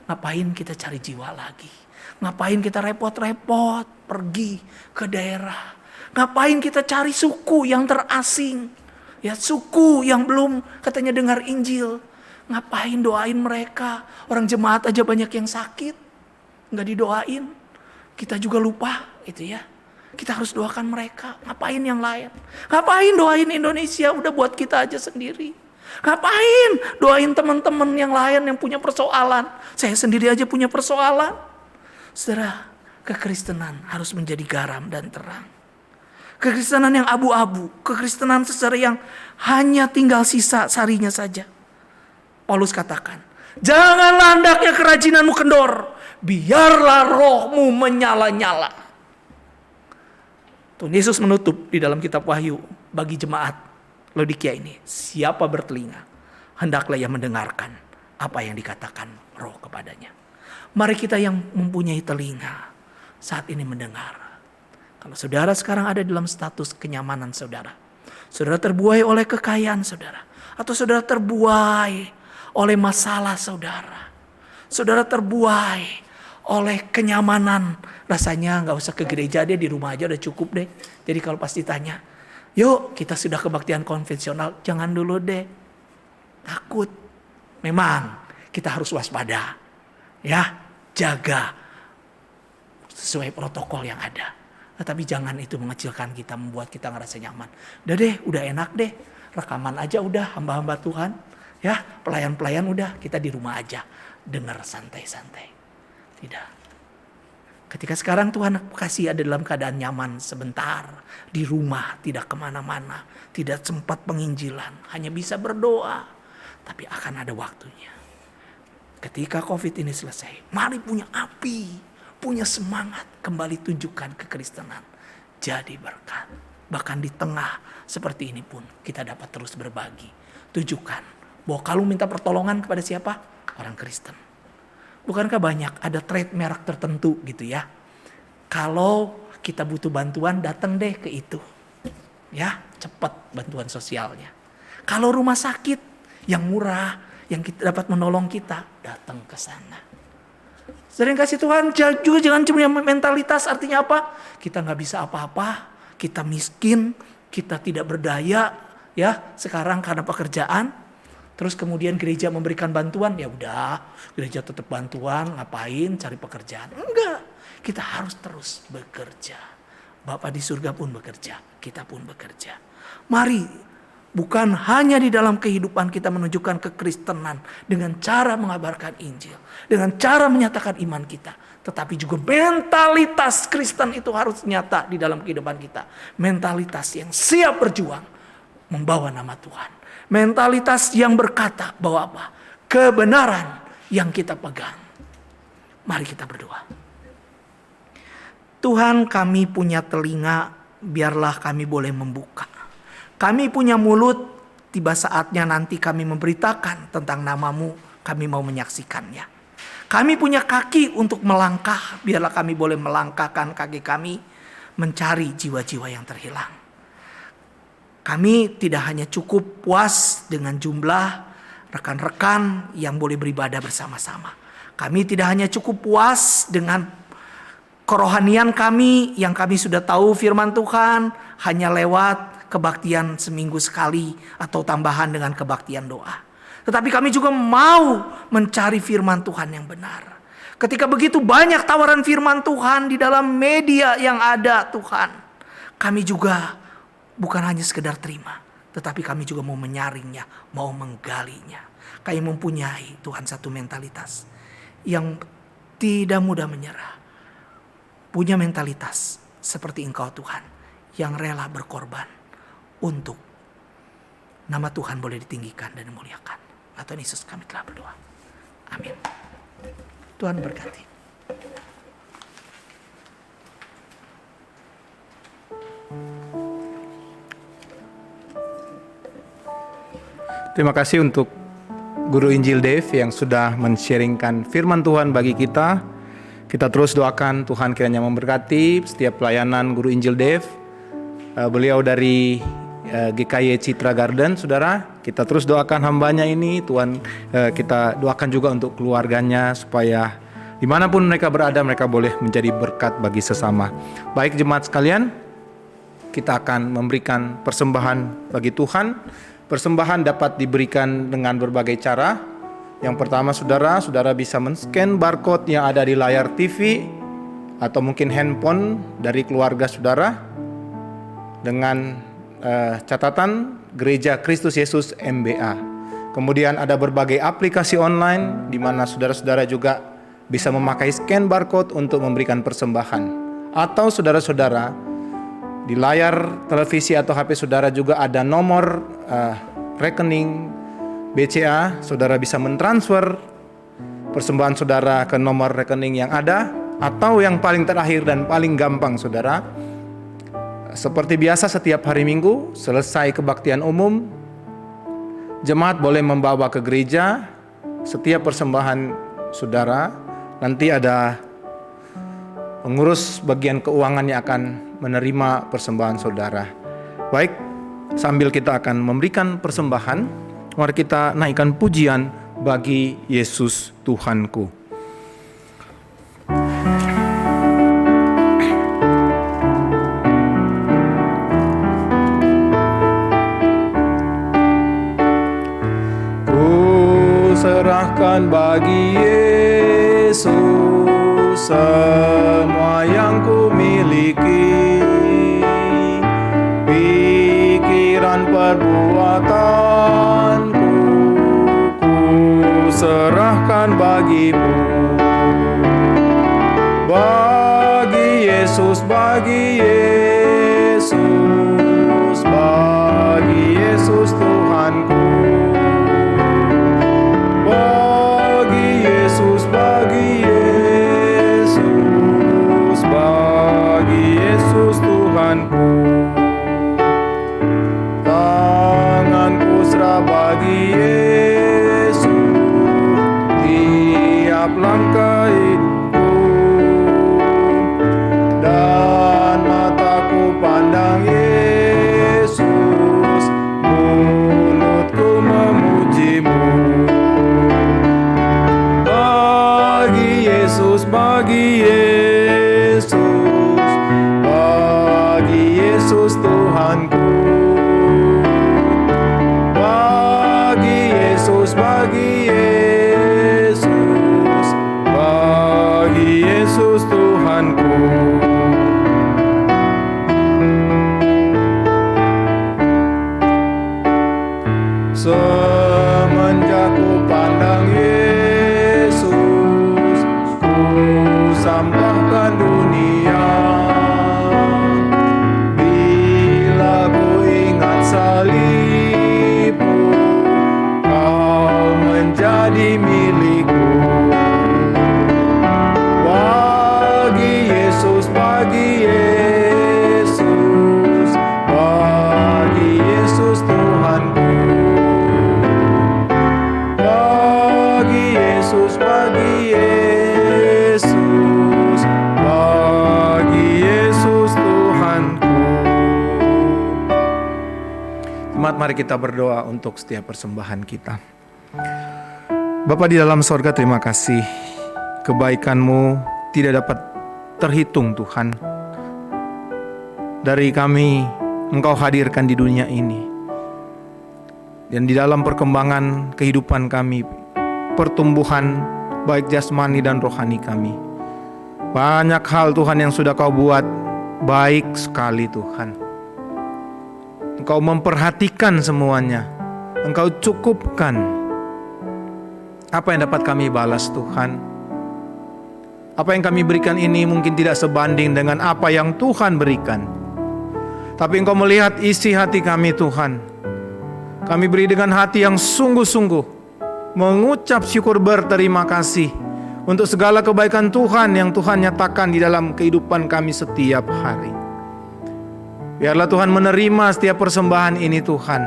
Ngapain kita cari jiwa lagi? Ngapain kita repot-repot pergi ke daerah? Ngapain kita cari suku yang terasing? Ya, suku yang belum katanya dengar Injil. Ngapain doain mereka? Orang jemaat aja banyak yang sakit, nggak didoain. Kita juga lupa itu ya. Kita harus doakan mereka. Ngapain yang lain? Ngapain doain Indonesia? Udah buat kita aja sendiri. Ngapain doain teman-teman yang lain yang punya persoalan? Saya sendiri aja punya persoalan. Saudara, kekristenan harus menjadi garam dan terang. Kekristenan yang abu-abu, kekristenan secara yang hanya tinggal sisa sarinya saja. Paulus katakan, janganlah hendaknya kerajinanmu kendor, biarlah rohmu menyala-nyala. Tuhan Yesus menutup di dalam kitab Wahyu bagi jemaat Laodikia ini, siapa bertelinga, hendaklah ia mendengarkan apa yang dikatakan roh kepadanya. Mari kita yang mempunyai telinga saat ini mendengar. Kalau saudara sekarang ada dalam status kenyamanan saudara, saudara terbuai oleh kekayaan saudara, atau saudara terbuai oleh masalah saudara, saudara terbuai oleh kenyamanan, rasanya nggak usah ke gereja deh, di rumah aja udah cukup deh. Jadi kalau pasti tanya, yuk kita sudah kebaktian konvensional, jangan dulu deh, takut. Memang kita harus waspada, ya, jaga sesuai protokol yang ada. Tapi jangan itu mengecilkan kita, membuat kita ngerasa nyaman. Udah deh, udah enak deh, rekaman aja udah, hamba-hamba Tuhan, ya, pelayan-pelayan udah, kita di rumah aja, dengar santai-santai. Tidak. Ketika sekarang Tuhan kasih ada dalam keadaan nyaman sebentar, di rumah, tidak kemana-mana, tidak sempat penginjilan, hanya bisa berdoa. Tapi akan ada waktunya. Ketika COVID ini selesai, mari punya api, punya semangat, kembali tunjukkan kekristenan. Jadi berkat. Bahkan di tengah seperti ini pun kita dapat terus berbagi. Tunjukkan bahwa kalau minta pertolongan kepada siapa? Orang Kristen. Bukankah banyak ada trade merek tertentu gitu ya. Kalau kita butuh bantuan, datang deh ke itu. Ya, cepat bantuan sosialnya. Kalau rumah sakit yang murah, yang kita dapat menolong kita, datang ke sana. Sering kasih Tuhan juga jangan cuma mentalitas, artinya apa? Kita nggak bisa apa-apa, kita miskin, kita tidak berdaya, ya sekarang karena pekerjaan. Terus kemudian gereja memberikan bantuan, ya udah gereja tetap bantuan, ngapain cari pekerjaan? Enggak, kita harus terus bekerja. Bapa di surga pun bekerja, kita pun bekerja. Mari. Bukan hanya di dalam kehidupan kita menunjukkan kekristenan dengan cara mengabarkan Injil, dengan cara menyatakan iman kita, tetapi juga mentalitas Kristen itu harus nyata di dalam kehidupan kita. Mentalitas yang siap berjuang membawa nama Tuhan. Mentalitas yang berkata bahwa apa? Kebenaran yang kita pegang. Mari kita berdoa. Tuhan, kami punya telinga, biarlah kami boleh membuka. Kami punya mulut, tiba saatnya nanti kami memberitakan tentang nama-Mu, kami mau menyaksikannya. Kami punya kaki untuk melangkah, biarlah kami boleh melangkahkan kaki kami mencari jiwa-jiwa yang terhilang. Kami tidak hanya cukup puas dengan jumlah rekan-rekan yang boleh beribadah bersama-sama. Kami tidak hanya cukup puas dengan kerohanian kami yang kami sudah tahu firman Tuhan hanya lewat kebaktian seminggu sekali atau tambahan dengan kebaktian doa. Tetapi kami juga mau mencari firman Tuhan yang benar. Ketika begitu banyak tawaran firman Tuhan di dalam media yang ada Tuhan, kami juga bukan hanya sekedar terima, tetapi kami juga mau menyaringnya, mau menggalinya. Kami mempunyai Tuhan satu mentalitas yang tidak mudah menyerah. Punya mentalitas seperti Engkau Tuhan yang rela berkorban untuk nama Tuhan boleh ditinggikan dan dimuliakan. Tuhan Yesus kami telah berdoa. Amin. Tuhan berkati. Terima kasih untuk Guru Injil Dave yang sudah men-sharingkan firman Tuhan bagi kita. Kita terus doakan Tuhan kiranya memberkati setiap pelayanan Guru Injil Dave. Beliau dari GKY Citra Garden, saudara. Kita terus doakan hambanya ini, Tuhan. Kita doakan juga untuk keluarganya supaya dimanapun mereka berada, mereka boleh menjadi berkat bagi sesama. Baik jemaat sekalian, kita akan memberikan persembahan bagi Tuhan. Persembahan dapat diberikan dengan berbagai cara. Yang pertama, saudara bisa men-scan barcode yang ada di layar TV atau mungkin handphone dari keluarga saudara dengan catatan Gereja Kristus Yesus MBA. Kemudian ada berbagai aplikasi online di mana saudara-saudara juga bisa memakai scan barcode untuk memberikan persembahan. Atau saudara-saudara di layar televisi atau HP saudara juga ada nomor rekening BCA. Saudara bisa mentransfer persembahan saudara ke nomor rekening yang ada. Atau yang paling terakhir dan paling gampang saudara, seperti biasa setiap hari Minggu selesai kebaktian umum, jemaat boleh membawa ke gereja setiap persembahan saudara. Nanti ada pengurus bagian keuangan yang akan menerima persembahan saudara. Baik, sambil kita akan memberikan persembahan, mari kita naikkan pujian bagi Yesus Tuhanku. Serahkan bagi Yesus semua yang ku miliki, pikiran perbuatanku ku serahkan bagimu. Bagi Yesus, bagi Yesus, bagi Yesus Tuhanku. Bagi Yesus, bagi Yesus, bagi Yesus Tuhanku. Tanganku serah bagi Yesus, tiap langkah hidupku, dan mataku pandang Yesus, mulutku memujimu. Bagi Yesus, bagi Yesus Tuhanku. Bagi Yesus, bagi Yesus, bagi Yesus Tuhanku. Semenjak ku pandang Yesus, sampaikan dunia. Bila ku ingat salibmu, kau menjadi milikku. Bagi Yesus, bagi Yesus, bagi Yesus Tuhanku. Bagi Yesus, bagi Yesus, bagi Yesus Tuhanku. Jemaat, mari kita berdoa untuk setiap persembahan kita. Bapa di dalam sorga, terima kasih. Kebaikan-Mu tidak dapat terhitung Tuhan. Dari kami Engkau hadirkan di dunia ini, dan di dalam perkembangan kehidupan kami, pertumbuhan baik jasmani dan rohani kami, banyak hal Tuhan yang sudah Kau buat baik sekali Tuhan. Engkau memperhatikan semuanya, Engkau cukupkan. Apa yang dapat kami balas Tuhan? Apa yang kami berikan ini mungkin tidak sebanding dengan apa yang Tuhan berikan, tapi Engkau melihat isi hati kami Tuhan. Kami beri dengan hati yang sungguh-sungguh, mengucap syukur berterima kasih untuk segala kebaikan Tuhan yang Tuhan nyatakan di dalam kehidupan kami setiap hari. Biarlah Tuhan menerima setiap persembahan ini Tuhan,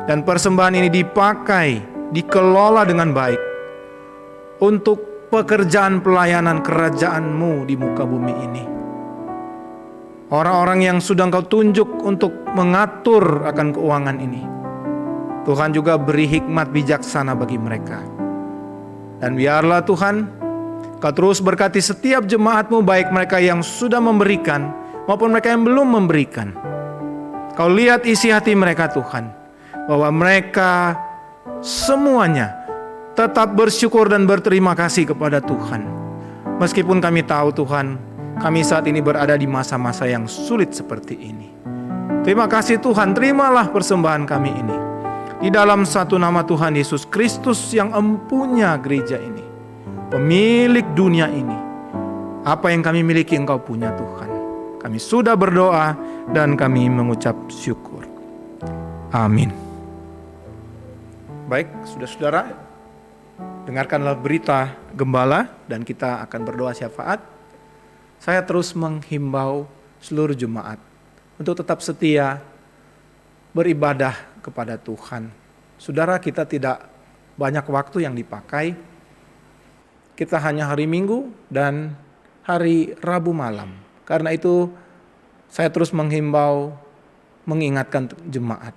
dan persembahan ini dipakai, dikelola dengan baik untuk pekerjaan pelayanan kerajaan-Mu di muka bumi ini. Orang-orang yang sudah Engkau tunjuk untuk mengatur akan keuangan ini, Tuhan juga beri hikmat bijaksana bagi mereka. Dan biarlah Tuhan, Kau terus berkati setiap jemaat-Mu, baik mereka yang sudah memberikan maupun mereka yang belum memberikan. Kau lihat isi hati mereka Tuhan, bahwa mereka semuanya tetap bersyukur dan berterima kasih kepada Tuhan. Meskipun kami tahu Tuhan, kami saat ini berada di masa-masa yang sulit seperti ini. Terima kasih Tuhan, terimalah persembahan kami ini. Di dalam satu nama Tuhan Yesus Kristus yang empunya gereja ini, pemilik dunia ini. Apa yang kami miliki Engkau punya Tuhan. Kami sudah berdoa dan kami mengucap syukur. Amin. Baik, saudara-saudara, dengarkanlah berita gembala dan kita akan berdoa syafaat. Saya terus menghimbau seluruh jemaat untuk tetap setia beribadah kepada Tuhan. Saudara, kita tidak banyak waktu yang dipakai. Kita hanya hari Minggu dan hari Rabu malam. Karena itu saya terus menghimbau, mengingatkan jemaat.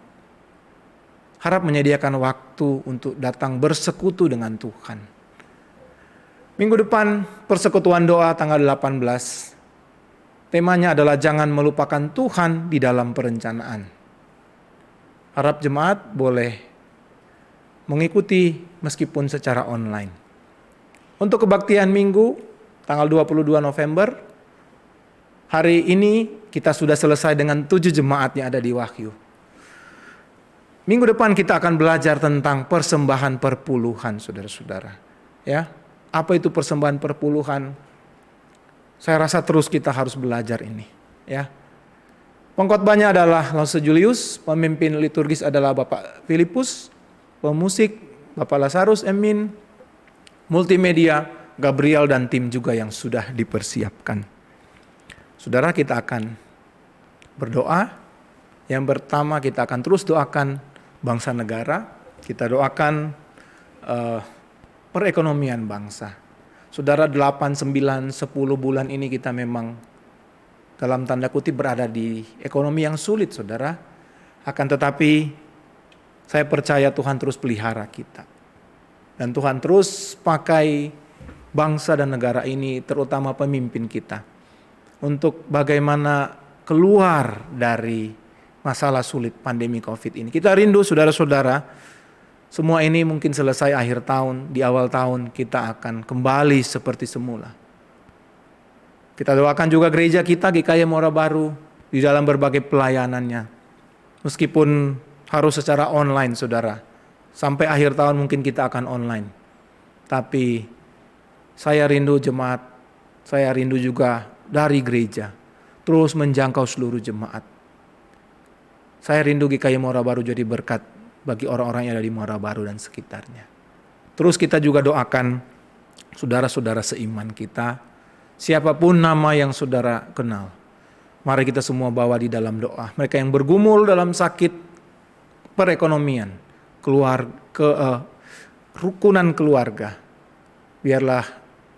Harap menyediakan waktu untuk datang bersekutu dengan Tuhan. Minggu depan persekutuan doa tanggal 18. Temanya adalah jangan melupakan Tuhan di dalam perencanaan. Harap jemaat boleh mengikuti meskipun secara online. Untuk kebaktian Minggu tanggal 22 November, hari ini kita sudah selesai dengan 7 jemaat yang ada di Wahyu. Minggu depan kita akan belajar tentang persembahan perpuluhan, saudara-saudara. Ya, apa itu persembahan perpuluhan? Saya rasa terus kita harus belajar ini. Ya, pengkhotbahnya adalah Lause Julius, pemimpin liturgis adalah Bapak Filipus, pemusik Bapak Lazarus Emin, multimedia Gabriel dan tim juga yang sudah dipersiapkan. Saudara, kita akan berdoa. Yang pertama kita akan terus doakan bangsa negara. Kita doakan perekonomian bangsa. Saudara, 8, 9, 10 bulan ini kita memang dalam tanda kutip berada di ekonomi yang sulit, saudara. Akan tetapi saya percaya Tuhan terus pelihara kita. Dan Tuhan terus pakai bangsa dan negara ini, terutama pemimpin kita, untuk bagaimana keluar dari masalah sulit pandemi COVID ini. Kita rindu saudara-saudara, semua ini mungkin selesai akhir tahun, di awal tahun kita akan kembali seperti semula. Kita doakan juga gereja kita GKI Muara Baru di dalam berbagai pelayanannya. Meskipun harus secara online, saudara. Sampai akhir tahun mungkin kita akan online. Tapi saya rindu jemaat, saya rindu juga dari gereja terus menjangkau seluruh jemaat. Saya rindu GKI Muara Baru jadi berkat bagi orang-orang yang ada di Muara Baru dan sekitarnya. Terus kita juga doakan saudara-saudara seiman kita, siapapun nama yang saudara kenal. Mari kita semua bawa di dalam doa. Mereka yang bergumul dalam sakit perekonomian, rukunan keluarga, biarlah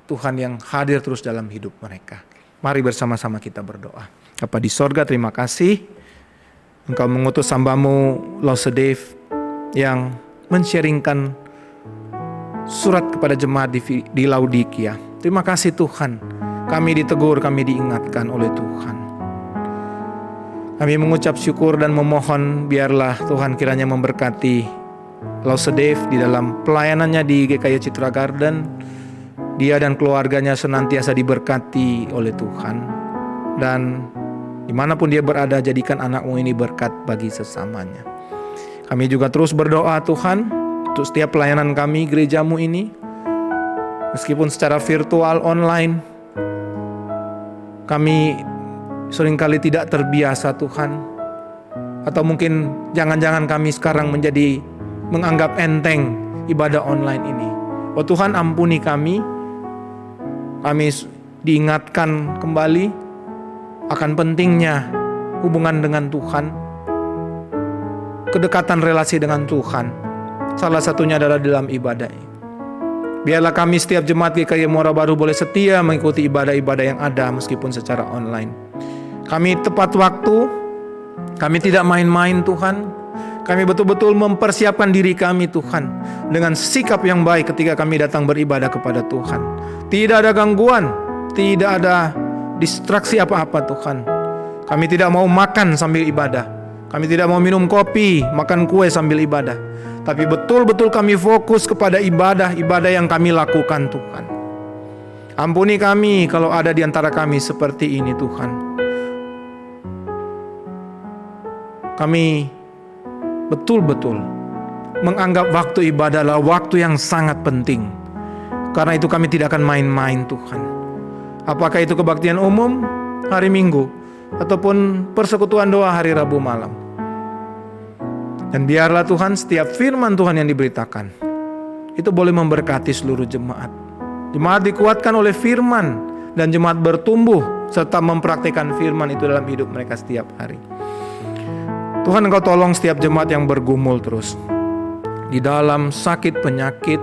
Tuhan yang hadir terus dalam hidup mereka. Mari bersama-sama kita berdoa. Bapa di sorga, terima kasih Engkau mengutus hamba-Mu Lause Dave yang men-sharingkan surat kepada jemaat di Laodikia. Terima kasih Tuhan, kami ditegur, kami diingatkan oleh Tuhan. Kami mengucap syukur dan memohon biarlah Tuhan kiranya memberkati Lause Dave di dalam pelayanannya di GKI Citra Garden. Dia dan keluarganya senantiasa diberkati oleh Tuhan. Dan dimanapun dia berada, jadikan anak-Mu ini berkat bagi sesamanya. Kami juga terus berdoa Tuhan untuk setiap pelayanan kami, gereja-Mu ini. Meskipun secara virtual online, kami seringkali tidak terbiasa Tuhan. Atau mungkin jangan-jangan kami sekarang menganggap enteng ibadah online ini. Oh Tuhan, ampuni kami. Kami diingatkan kembali akan pentingnya hubungan dengan Tuhan, kedekatan relasi dengan Tuhan. Salah satunya adalah dalam ibadah. Biarlah kami setiap jemaat GKI Muara Baru boleh setia mengikuti ibadah-ibadah yang ada meskipun secara online. Kami tepat waktu, kami tidak main-main Tuhan. Kami betul-betul mempersiapkan diri kami Tuhan dengan sikap yang baik ketika kami datang beribadah kepada Tuhan. Tidak ada gangguan, tidak ada distraksi apa-apa Tuhan. Kami tidak mau makan sambil ibadah. Kami tidak mau minum kopi, makan kue sambil ibadah. Tapi betul-betul kami fokus kepada ibadah-ibadah yang kami lakukan, Tuhan. Ampuni kami kalau ada di antara kami seperti ini, Tuhan. Kami betul-betul menganggap waktu ibadah adalah waktu yang sangat penting. Karena itu kami tidak akan main-main, Tuhan. Apakah itu kebaktian umum hari Minggu ataupun persekutuan doa hari Rabu malam. Dan biarlah Tuhan setiap firman Tuhan yang diberitakan itu boleh memberkati seluruh jemaat. Jemaat dikuatkan oleh firman dan jemaat bertumbuh serta mempraktikkan firman itu dalam hidup mereka setiap hari. Tuhan, Engkau tolong setiap jemaat yang bergumul terus di dalam sakit penyakit.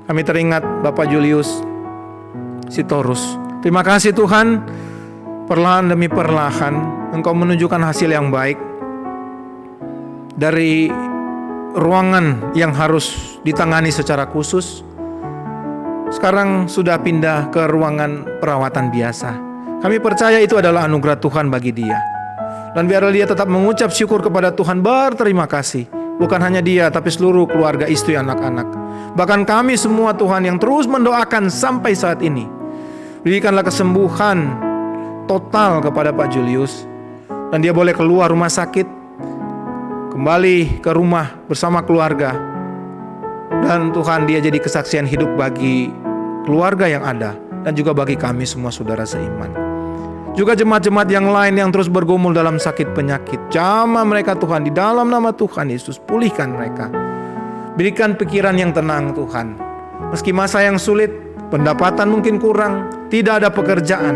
Kami teringat Bapak Julius Sitorus. Terima kasih Tuhan, perlahan demi perlahan Engkau menunjukkan hasil yang baik. Dari ruangan yang harus ditangani secara khusus, sekarang sudah pindah ke ruangan perawatan biasa. Kami percaya itu adalah anugerah Tuhan bagi dia. Dan biarlah dia tetap mengucap syukur kepada Tuhan, berterima kasih. Bukan hanya dia, tapi seluruh keluarga, istri, anak-anak. Bahkan kami semua Tuhan yang terus mendoakan sampai saat ini. Berikanlah kesembuhan total kepada Pak Julius. Dan dia boleh keluar rumah sakit, kembali ke rumah bersama keluarga. Dan Tuhan, dia jadi kesaksian hidup bagi keluarga yang ada. Dan juga bagi kami semua saudara seiman. Juga jemaat-jemaat yang lain yang terus bergumul dalam sakit penyakit. Jamah mereka Tuhan, di dalam nama Tuhan Yesus, pulihkan mereka. Berikan pikiran yang tenang Tuhan. Meski masa yang sulit, pendapatan mungkin kurang, tidak ada pekerjaan,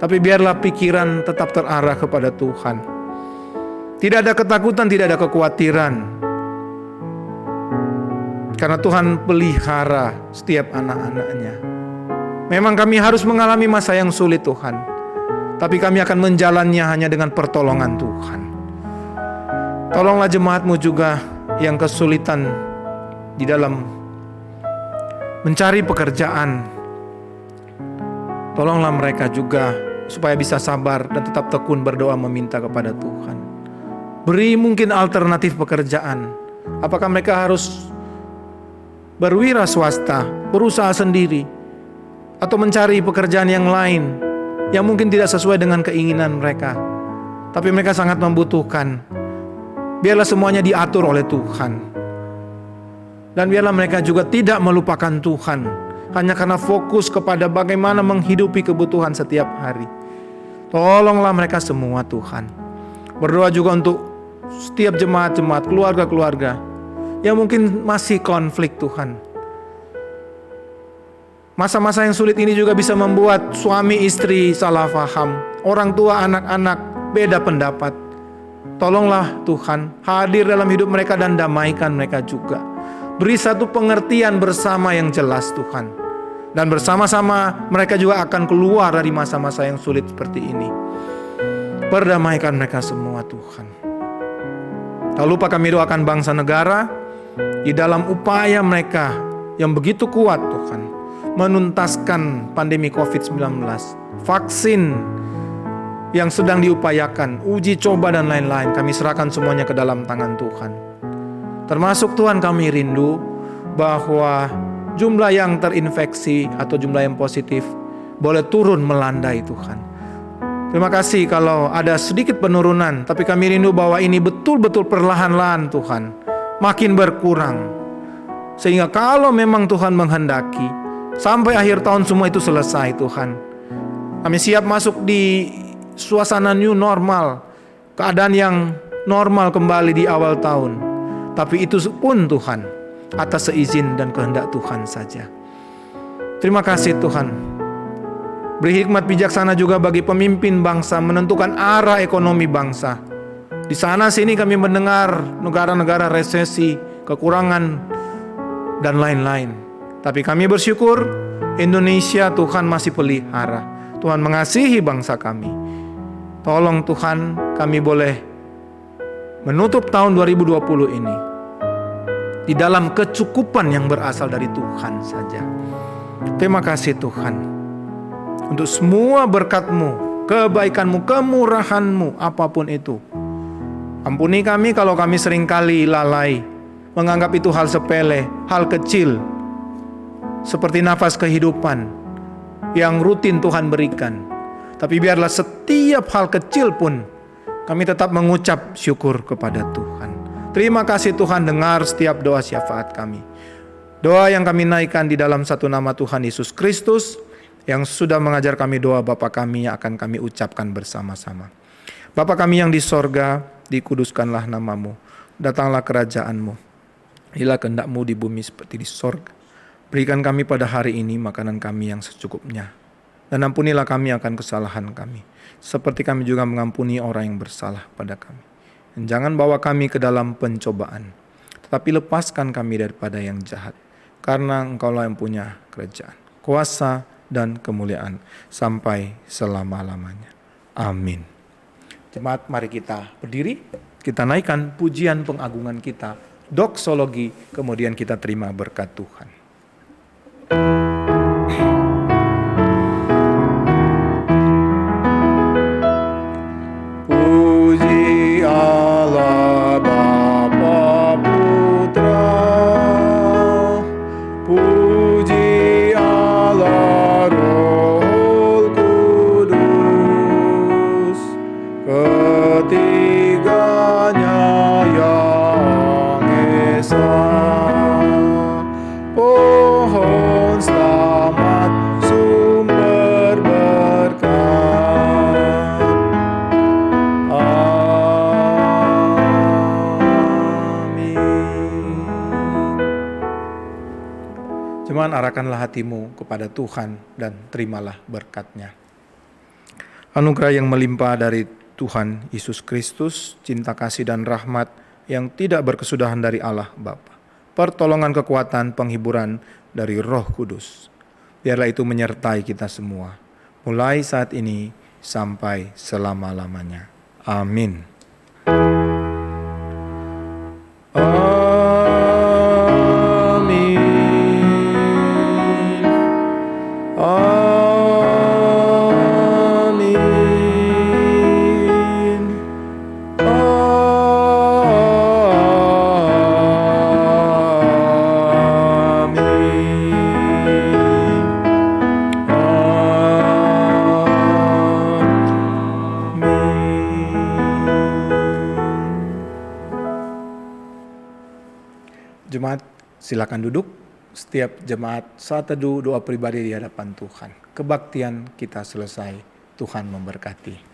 tapi biarlah pikiran tetap terarah kepada Tuhan. Tidak ada ketakutan, tidak ada kekhawatiran. Karena Tuhan pelihara setiap anak-anaknya. Memang kami harus mengalami masa yang sulit Tuhan, tapi kami akan menjalannya hanya dengan pertolongan Tuhan. Tolonglah jemaat-Mu juga yang kesulitan di dalam mencari pekerjaan. Tolonglah mereka juga supaya bisa sabar dan tetap tekun berdoa meminta kepada Tuhan. Beri mungkin alternatif pekerjaan. Apakah mereka harus berwira swasta, berusaha sendiri, atau mencari pekerjaan yang lain yang mungkin tidak sesuai dengan keinginan mereka, tapi mereka sangat membutuhkan. Biarlah semuanya diatur oleh Tuhan. Dan biarlah mereka juga tidak melupakan Tuhan, hanya karena fokus kepada bagaimana menghidupi kebutuhan setiap hari. Tolonglah mereka semua Tuhan. Berdoa juga untuk setiap jemaat-jemaat, keluarga-keluarga yang mungkin masih konflik Tuhan. Masa-masa yang sulit ini juga bisa membuat suami istri salah faham, orang tua anak-anak beda pendapat. Tolonglah Tuhan, hadir dalam hidup mereka dan damaikan mereka juga. Beri satu pengertian bersama yang jelas Tuhan. Dan bersama-sama mereka juga akan keluar dari masa-masa yang sulit seperti ini. Perdamaikan mereka semua Tuhan. Tak lupa kami doakan bangsa negara di dalam upaya mereka yang begitu kuat Tuhan, menuntaskan pandemi COVID-19, vaksin yang sedang diupayakan, uji coba dan lain-lain. Kami serahkan semuanya ke dalam tangan Tuhan. Termasuk Tuhan, kami rindu bahwa jumlah yang terinfeksi atau jumlah yang positif boleh turun melandai Tuhan. Terima kasih kalau ada sedikit penurunan, tapi kami rindu bahwa ini betul-betul perlahan-lahan Tuhan makin berkurang. Sehingga kalau memang Tuhan menghendaki, sampai akhir tahun semua itu selesai Tuhan, kami siap masuk di suasana new normal, keadaan yang normal kembali di awal tahun. Tapi itu pun Tuhan atas seizin dan kehendak Tuhan saja. Terima kasih Tuhan. Beri hikmat bijaksana juga bagi pemimpin bangsa menentukan arah ekonomi bangsa. Di sana sini kami mendengar negara-negara resesi, kekurangan dan lain-lain. Tapi kami bersyukur Indonesia Tuhan masih pelihara. Tuhan mengasihi bangsa kami. Tolong Tuhan, kami boleh menutup tahun 2020 ini di dalam kecukupan yang berasal dari Tuhan saja. Terima kasih Tuhan untuk semua berkat-Mu, kebaikan-Mu, kemurahan-Mu, apapun itu. Ampuni kami kalau kami seringkali lalai, menganggap itu hal sepele, hal kecil, seperti nafas kehidupan yang rutin Tuhan berikan. Tapi biarlah setiap hal kecil pun kami tetap mengucap syukur kepada Tuhan. Terima kasih Tuhan, dengar setiap doa syafaat kami. Doa yang kami naikkan di dalam satu nama Tuhan Yesus Kristus, yang sudah mengajar kami doa Bapa kami yang akan kami ucapkan bersama-sama. Bapa kami yang di sorga, dikuduskanlah nama-Mu, datanglah kerajaan-Mu, jadilah kehendak-Mu di bumi seperti di sorga. Berikan kami pada hari ini makanan kami yang secukupnya, dan ampunilah kami akan kesalahan kami, seperti kami juga mengampuni orang yang bersalah pada kami. Dan jangan bawa kami ke dalam pencobaan, tetapi lepaskan kami daripada yang jahat, karena Engkaulah yang punya kerajaan, kuasa, dan kemuliaan sampai selama-lamanya. Amin. Jemaat, mari kita berdiri, kita naikkan pujian pengagungan kita, doksologi, kemudian kita terima berkat Tuhan. Puji Allah Bapa Putra, puji Allah Roh Kudus, ketiganya yang esa. Pohon selamat, sumber berkat. Amin. Jemaat, arahkanlah hatimu kepada Tuhan dan terimalah berkat-Nya. Anugerah yang melimpah dari Tuhan Yesus Kristus, cinta kasih dan rahmat yang tidak berkesudahan dari Allah Bapa, pertolongan, kekuatan, penghiburan dari Roh Kudus, biarlah itu menyertai kita semua, mulai saat ini sampai selama-lamanya. Amin. Jemaat, silakan duduk. Setiap jemaat saat teduh doa pribadi di hadapan Tuhan. Kebaktian kita selesai. Tuhan memberkati.